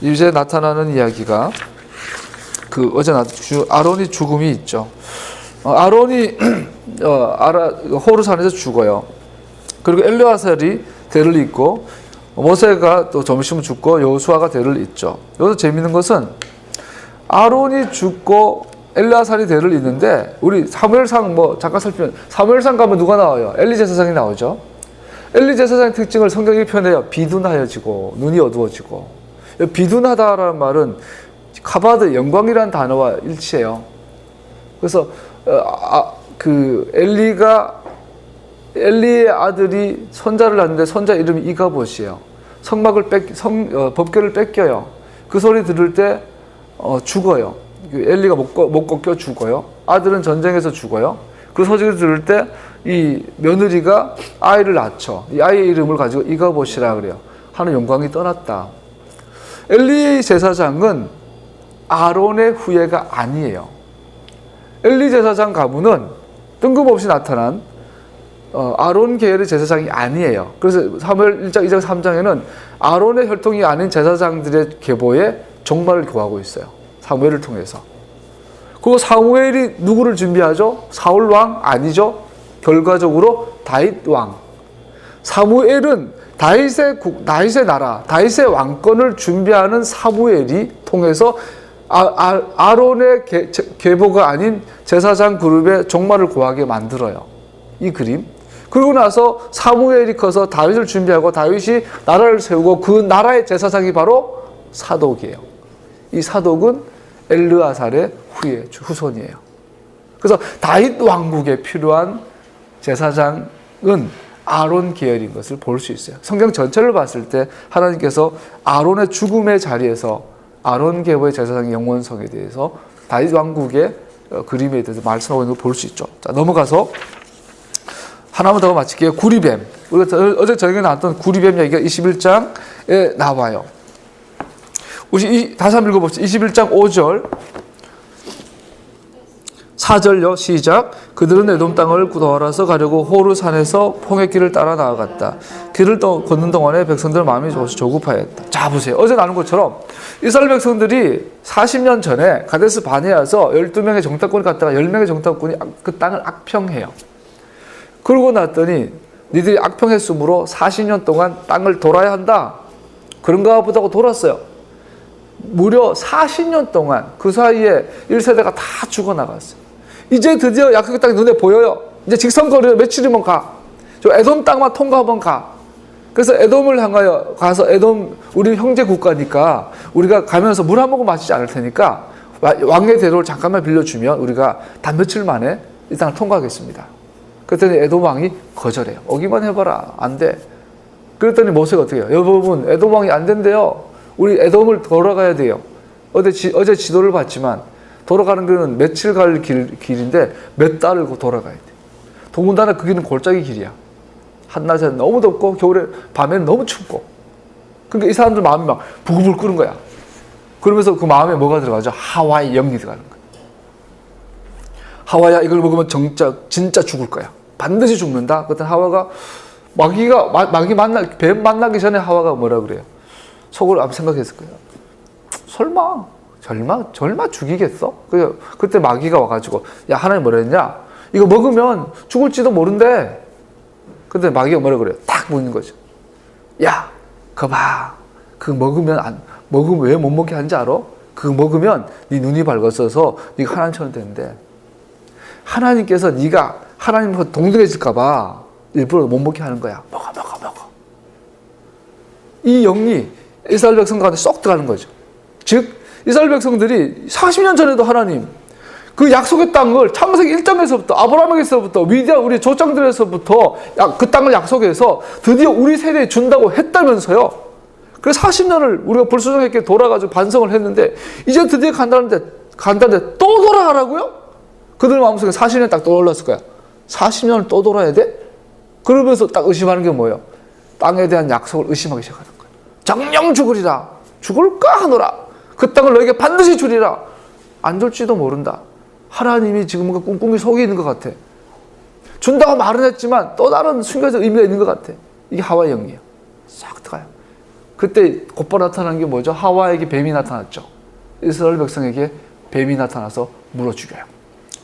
A: 이제 나타나는 이야기가 어제 아론이 죽음이 있죠. 아론이 호르산에서 죽어요. 그리고 엘르아살이 대를 잇고 모세가 또 좀 있으면 죽고 여호수아가 대를 잇죠. 여기서 재미있는 것은 아론이 죽고 엘르아살이 대를 잇는데 우리 사무엘상 잠깐 살피면 사무엘상 가면 누가 나와요? 엘리 제사장이 나오죠. 엘리 제사장의 특징을 성경이 표현해요. 비둔하여지고 눈이 어두워지고. 비둔하다라는 말은 카바드 영광이라는 단어와 일치해요. 그래서 엘리의 아들이 손자를 낳는데 손자 이름이 이가봇이에요. 법궤를 뺏겨요. 그 소리 들을 때 죽어요. 엘리가 못 꺾여 죽어요. 아들은 전쟁에서 죽어요. 그 소식을 들을 때 이 며느리가 아이를 낳죠. 이 아이의 이름을 가지고 이가봇이라 그래요. 하는 영광이 떠났다. 엘리 제사장은 아론의 후예가 아니에요. 엘리 제사장 가문은 뜬금없이 나타난 아론 계열의 제사장이 아니에요. 그래서 사무엘 1장, 2장, 3장에는 아론의 혈통이 아닌 제사장들의 계보에 종말을 교하고 있어요. 사무엘을 통해서. 그리고 사무엘이 누구를 준비하죠? 사울 왕 아니죠? 결과적으로 다윗 왕. 사무엘은 다윗의 나라, 다윗의 왕권을 준비하는 사무엘이 통해서 아론의 계보가 아닌 제사장 그룹의 종말을 고하게 만들어요. 이 그림. 그러고 나서 사무엘이 커서 다윗을 준비하고 다윗이 나라를 세우고 그 나라의 제사장이 바로 사독이에요. 이 사독은 엘르아살의 후손이에요. 그래서 다윗 왕국에 필요한 제사장은 아론 계열인 것을 볼 수 있어요. 성경 전체를 봤을 때 하나님께서 아론의 죽음의 자리에서 아론 계보의 제사장의 영원성에 대해서 다윗 왕국의 그림에 대해서 말씀하고 있는 걸 볼 수 있죠. 자, 넘어가서 하나만 더 마칠게요. 구리뱀. 우리가 어제 저녁에 나왔던 구리뱀 얘기가 21장에 나와요. 우리 다시 한번 읽어봅시다. 21장 5절 4절요. 시작. 그들은 에돔 땅을 돌아서 가려고 호르산에서 홍해길을 따라 나아갔다. 길을 걷는 동안에 백성들 마음이 조급하였다. 자, 보세요. 어제 나눈 것처럼 이스라엘 백성들이 40년 전에 가데스 바네아서 12명의 정탐꾼이 갔다가 10명의 정탐꾼이 그 땅을 악평해요. 그러고 났더니 니들이 악평했으므로 40년 동안 땅을 돌아야 한다. 그런가 보다고 돌았어요. 무려 40년 동안 그 사이에 1세대가 다 죽어나갔어요. 이제 드디어 약속의 땅이 눈에 보여요. 이제 직선거리로 며칠이면 가. 저 에돔 땅만 통과하면 가. 그래서 에돔을 향하여 가서 에돔 우리 형제 국가니까 우리가 가면서 물 한 모금 마시지 않을 테니까 왕의 대로를 잠깐만 빌려주면 우리가 단 며칠 만에 이 땅을 통과하겠습니다. 그랬더니 에돔 왕이 거절해요. 오기만 해봐라. 안 돼. 그랬더니 모세가 어떻게 해요? 여러분 에돔 왕이 안 된대요. 우리 에돔을 돌아가야 돼요. 어제 지도를 봤지만 돌아가는 길은 며칠 갈 길인데 몇 달을 돌아가야 돼. 더군다나 그 길은 골짜기 길이야. 한낮에 너무 덥고 겨울에 밤에는 너무 춥고. 그러니까 이 사람들 마음이 막 부글부글 끓는 거야. 그러면서 그 마음에 뭐가 들어가죠? 하와의 영이 들어가는 거야. 하와야 이걸 먹으면 진짜 죽을 거야. 반드시 죽는다. 그때 하와가 뱀 만나기 전에 하와가 뭐라 그래요? 속으로 아마 생각했을 거예요. 설마 죽이겠어? 그때 마귀가 와가지고 야 하나님 뭐라 했냐? 이거 먹으면 죽을지도 모른대. 근데 마귀가 뭐라 그래요? 딱 묻는 거죠. 야, 그거 봐. 그거 먹으면 왜 못 먹게 하는지 알아? 그거 먹으면 네 눈이 밝아져서 네가 하나님처럼 되는데 하나님께서 네가 하나님과 동등해질까 봐 일부러 못 먹게 하는 거야. 먹어. 이 영이 이스라엘 백성 가운데 쏙 들어가는 거죠. 즉 이스라엘 백성들이 40년 전에도 하나님 그 약속의 땅을 창세기 1장에서부터 아브라함에게서부터 위대한 우리 조상들에서부터 그 땅을 약속해서 드디어 우리 세대에 준다고 했다면서요. 그래서 40년을 우리가 불순종했게 돌아가지고 반성을 했는데 이제 드디어 간다는데 또 돌아가라고요? 그들 마음속에 40년 딱 떠올랐을 거야. 40년을 또 돌아야 돼? 그러면서 딱 의심하는 게 뭐예요? 땅에 대한 약속을 의심하기 시작하는 거예요. 정녕 죽으리라. 죽을까 하노라. 그 땅을 너에게 반드시 주리라. 안 줄지도 모른다. 하나님이 지금 뭔가 꿍꿍이 속에 있는 것 같아. 준다고 말은 했지만 또 다른 숨겨진 의미가 있는 것 같아. 이게 하와의 영이에요. 싹 들어가요. 그때 곧바로 나타난 게 뭐죠? 하와에게 뱀이 나타났죠. 이스라엘 백성에게 뱀이 나타나서 물어 죽여요.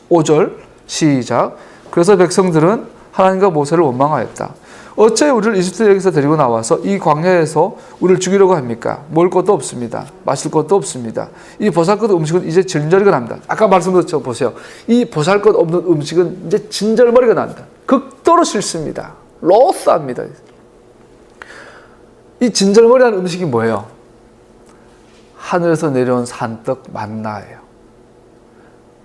A: 5절 시작. 그래서 백성들은 하나님과 모세를 원망하였다. 어째 우리를 이집트에게서 데리고 나와서 이 광야에서 우리를 죽이려고 합니까? 먹을 것도 없습니다. 마실 것도 없습니다. 이 보살것 음식은 이제 진절머리가 납니다. 아까 말씀드렸죠. 보세요. 이 보살것 없는 음식은 이제 진절머리가 난다. 극도로 싫습니다. 로스합니다. 이 진절머리라는 음식이 뭐예요? 하늘에서 내려온 산떡 만나예요.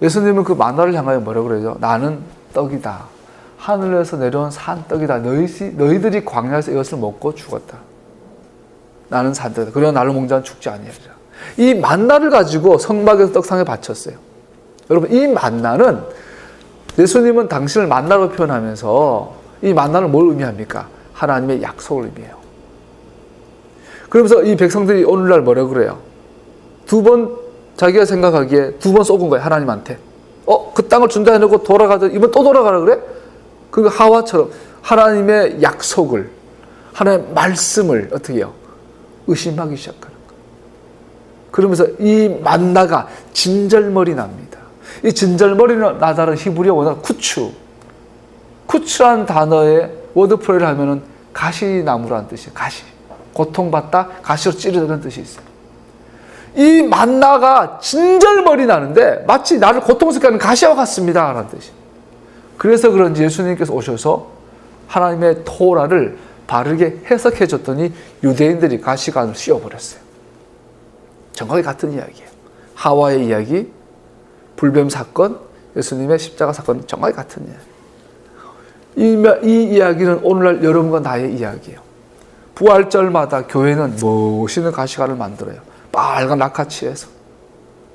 A: 예수님은 그 만나를 향하여 뭐라고 그러죠? 나는 떡이다. 하늘에서 내려온 산떡이다. 너희들이 광야에서 이것을 먹고 죽었다. 나는 산떡이다. 그러나 나를 먹는 자는 죽지 아니하리라. 이 만나를 가지고 성막에서 떡상에 바쳤어요. 여러분, 이 만나는 예수님은 당신을 만나로 표현하면서 이 만나는 뭘 의미합니까? 하나님의 약속을 의미해요. 그러면서 이 백성들이 오늘날 뭐라고 그래요? 자기가 생각하기에 2번 쏘은 거예요. 하나님한테. 그 땅을 준다 해놓고 돌아가자. 이번 또 돌아가라 그래? 그 하와처럼 하나님의 약속을, 하나님의 말씀을 어떻게 해요? 의심하기 시작하는 거예요. 그러면서 이 만나가 진절머리 납니다. 이 진절머리 나다는 히브리어 원어가 쿠츠라는 단어의 워드프레이를 하면은 가시나무라는 뜻이에요. 가시. 고통받다, 가시로 찌르는 뜻이 있어요. 이 만나가 진절머리 나는데 마치 나를 고통스럽게 하는 가시와 같습니다 라는 뜻이에요. 그래서 그런지 예수님께서 오셔서 하나님의 토라를 바르게 해석해 줬더니 유대인들이 가시관을 씌워버렸어요. 정확히 같은 이야기예요. 하와의 이야기, 불뱀 사건, 예수님의 십자가 사건 정확히 같은 이야기. 이 이야기는 오늘날 여러분과 나의 이야기예요. 부활절마다 교회는 멋있는 가시관을 만들어요. 빨간 낙하치에서.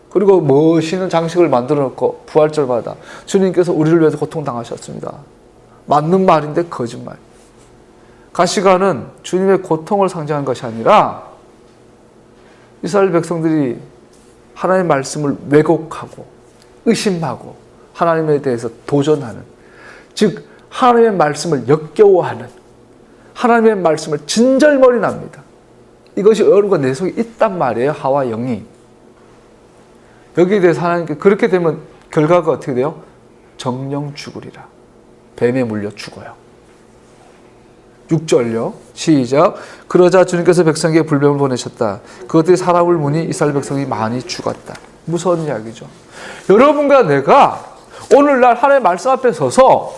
A: 그리고 멋있는 장식을 만들어 놓고 부활절마다 주님께서 우리를 위해서 고통당하셨습니다. 맞는 말인데 거짓말. 가시관은 주님의 고통을 상징한 것이 아니라 이스라엘 백성들이 하나님의 말씀을 왜곡하고 의심하고 하나님에 대해서 도전하는, 즉 하나님의 말씀을 역겨워하는, 하나님의 말씀을 진절머리 납니다. 이것이 여러분과 내 속에 있단 말이에요. 하와 영이. 여기에 대해서 하나님께 그렇게 되면 결과가 어떻게 돼요? 정령 죽으리라. 뱀에 물려 죽어요. 6절요. 시작. 그러자 주님께서 백성에게 불뱀을 보내셨다. 그것들이 사람을 무니 이스라엘 백성이 많이 죽었다. 무서운 이야기죠. 여러분과 내가 오늘날 하나님의 말씀 앞에 서서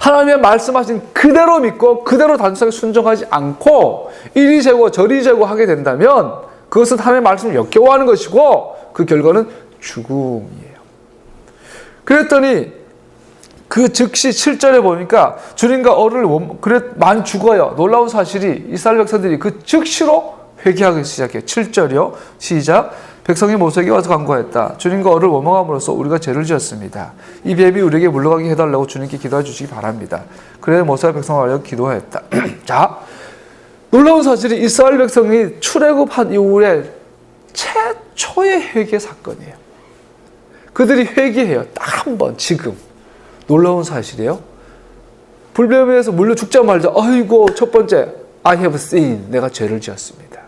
A: 하나님의 말씀하신 그대로 믿고 그대로 단순하게 순종하지 않고 이리 재고 저리 재고 하게 된다면 그것은 하나님의 말씀을 역겨워하는 것이고 그 결과는 죽음이에요. 그랬더니 그 즉시 7절에 보니까 주님과 어른을 많이 죽어요. 놀라운 사실이 이스라엘 백성들이 그 즉시로 회개하기 시작해요. 7절이요. 시작. 백성이 모세에게 와서 간구하였다. 주님과 어를 원망함으로써 우리가 죄를 지었습니다. 이 뱀이 우리에게 물러가게 해달라고 주님께 기도해 주시기 바랍니다. 그래 모세가 백성을 알려 기도하였다. 자, 놀라운 사실이 이스라엘 백성이 출애굽한 이후에 최초의 회개 사건이에요. 그들이 회개해요. 딱 한 번 지금. 놀라운 사실이에요. 불뱀에서 물려 죽자마자 아이고 첫 번째 I have sinned. 내가 죄를 지었습니다.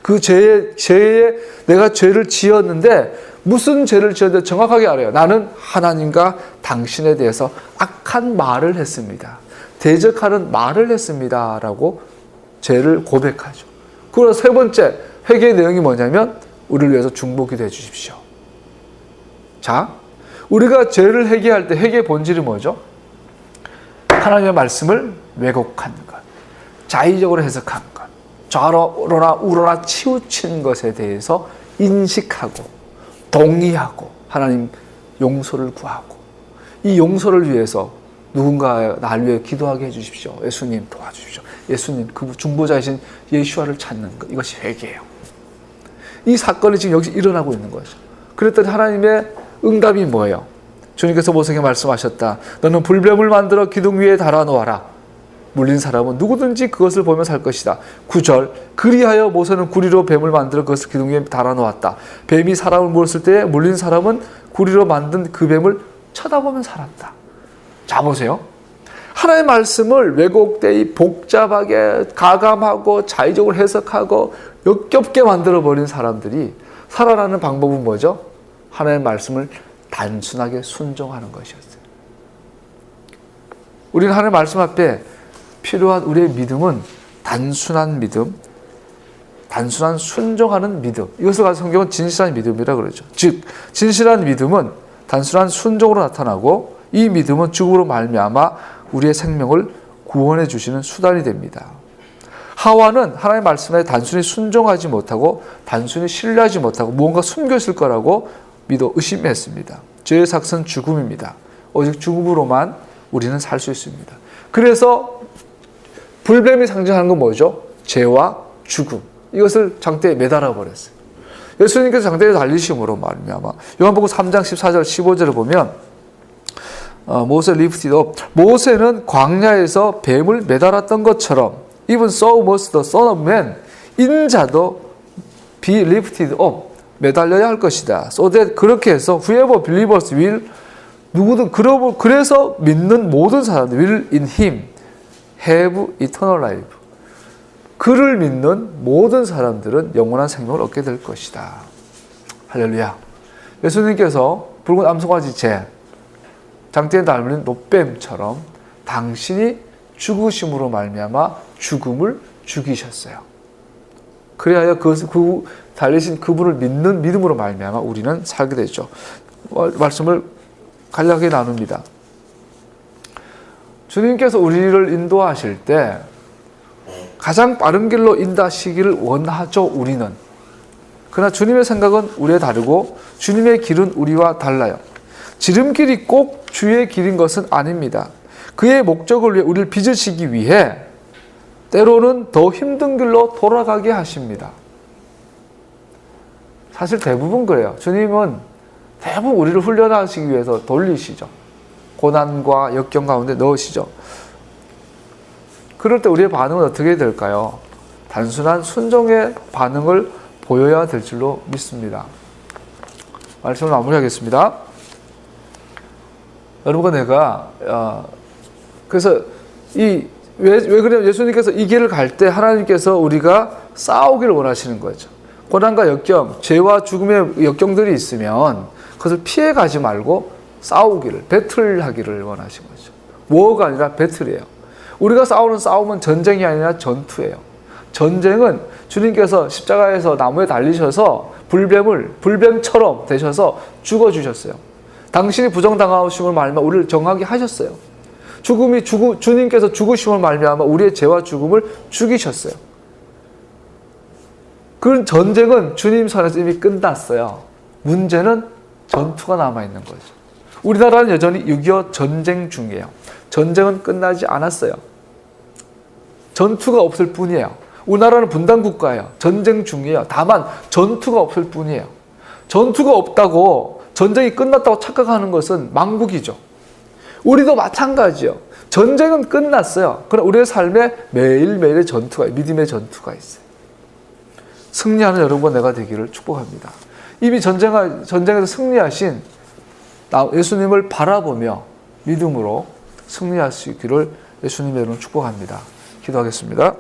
A: 그 죄에 내가 죄를 지었는데 무슨 죄를 지었는지 정확하게 알아요. 나는 하나님과 당신에 대해서 악한 말을 했습니다. 대적하는 말을 했습니다. 라고 죄를 고백하죠. 그리고 세 번째 회개의 내용이 뭐냐면 우리를 위해서 중보기도 해 주십시오. 자, 우리가 죄를 회개할 때 회개의 본질이 뭐죠? 하나님의 말씀을 왜곡하는 것, 자의적으로 해석한 것, 좌로나 우로나 치우친 것에 대해서 인식하고 동의하고 하나님 용서를 구하고 이 용서를 위해서 누군가 나를 위해 기도하게 해주십시오. 예수님 도와주십시오. 예수님 그 중보자이신 예수와를 찾는 것, 이것이 회개예요. 이 사건이 지금 여기서 일어나고 있는 거죠. 그랬더니 하나님의 응답이 뭐예요? 주님께서 모세에게 말씀하셨다. 너는 불뱀을 만들어 기둥 위에 달아놓아라. 물린 사람은 누구든지 그것을 보며 살 것이다. 9절 그리하여 모세는 구리로 뱀을 만들어 그것을 기둥 위에 달아놓았다. 뱀이 사람을 물었을 때 물린 사람은 구리로 만든 그 뱀을 쳐다보면 살았다. 자 보세요. 하나님의 말씀을 왜곡되이 복잡하게 가감하고 자의적으로 해석하고 역겹게 만들어버린 사람들이 살아나는 방법은 뭐죠? 하나님의 말씀을 단순하게 순종하는 것이었어요. 우리는 하나님의 말씀 앞에 필요한 우리의 믿음은 단순한 믿음, 단순한 순종하는 믿음. 이것을 가지고 성경은 진실한 믿음이라 그러죠. 즉 진실한 믿음은 단순한 순종으로 나타나고 이 믿음은 죽음으로 말미암아 우리의 생명을 구원해 주시는 수단이 됩니다. 하와는 하나님의 말씀에 단순히 순종하지 못하고 단순히 신뢰하지 못하고 무언가 숨겨 있을 거라고 믿어 의심했습니다. 죄의 삭은 죽음입니다. 오직 죽음으로만 우리는 살 수 있습니다. 그래서 불뱀이 상징하는 건 뭐죠? 죄와 죽음. 이것을 장대에 매달아 버렸어요. 예수님께서 장대에 달리심으로 말미암아 요한복음 3장 14절 15절을 보면 모세 lifted up. 모세는 광야에서 뱀을 매달았던 것처럼 even so must the son of man 인자도 be lifted up. 매달려야 할 것이다. So that 그렇게 해서 whoever believers will 누구든 그래서 믿는 모든 사람들 will in him have eternal life. 그를 믿는 모든 사람들은 영원한 생명을 얻게 될 것이다. 할렐루야. 예수님께서 붉은 암송아지 재 장대에 달린 노뱀처럼 당신이 죽으심으로 말미암아 죽음을 죽이셨어요. 그래야 그 달리신 그분을 믿는 믿음으로 말미암아 우리는 살게 되죠. 말씀을 간략하게 나눕니다. 주님께서 우리를 인도하실 때 가장 빠른 길로 인도하시기를 원하죠. 우리는. 그러나 주님의 생각은 우리와 다르고 주님의 길은 우리와 달라요. 지름길이 꼭 주의 길인 것은 아닙니다. 그의 목적을 위해 우리를 빚으시기 위해 때로는 더 힘든 길로 돌아가게 하십니다. 사실 대부분 그래요. 주님은 대부분 우리를 훈련하시기 위해서 돌리시죠. 고난과 역경 가운데 넣으시죠. 그럴 때 우리의 반응은 어떻게 될까요? 단순한 순종의 반응을 보여야 될 줄로 믿습니다. 말씀을 마무리하겠습니다. 여러분과 내가 그래서 왜 그래요? 예수님께서 이 길을 갈 때 하나님께서 우리가 싸우기를 원하시는 거죠. 고난과 역경, 죄와 죽음의 역경들이 있으면 그것을 피해 가지 말고 싸우기를, 배틀하기를 원하신 거죠. 워가 아니라 배틀이에요. 우리가 싸우는 싸움은 전쟁이 아니라 전투예요. 전쟁은 주님께서 십자가에서 나무에 달리셔서 불뱀처럼 되셔서 죽어주셨어요. 당신이 부정당하심을 말미암아 우리를 정하게 하셨어요. 주님께서 죽으심을 말미암아 우리의 죄와 죽음을 죽이셨어요. 그 전쟁은 주님 선에서 이미 끝났어요. 문제는 전투가 남아있는 거죠. 우리나라는 여전히 6.25 전쟁 중이에요. 전쟁은 끝나지 않았어요. 전투가 없을 뿐이에요. 우리나라는 분단국가예요. 전쟁 중이에요. 다만 전투가 없을 뿐이에요. 전투가 없다고 전쟁이 끝났다고 착각하는 것은 망국이죠. 우리도 마찬가지요. 전쟁은 끝났어요. 그러나 우리의 삶에 매일매일의 전투가, 믿음의 전투가 있어요. 승리하는 여러분과 내가 되기를 축복합니다. 이미 전쟁에서 승리하신 예수님을 바라보며 믿음으로 승리할 수 있기를 예수님의 이름으로 축복합니다. 기도하겠습니다.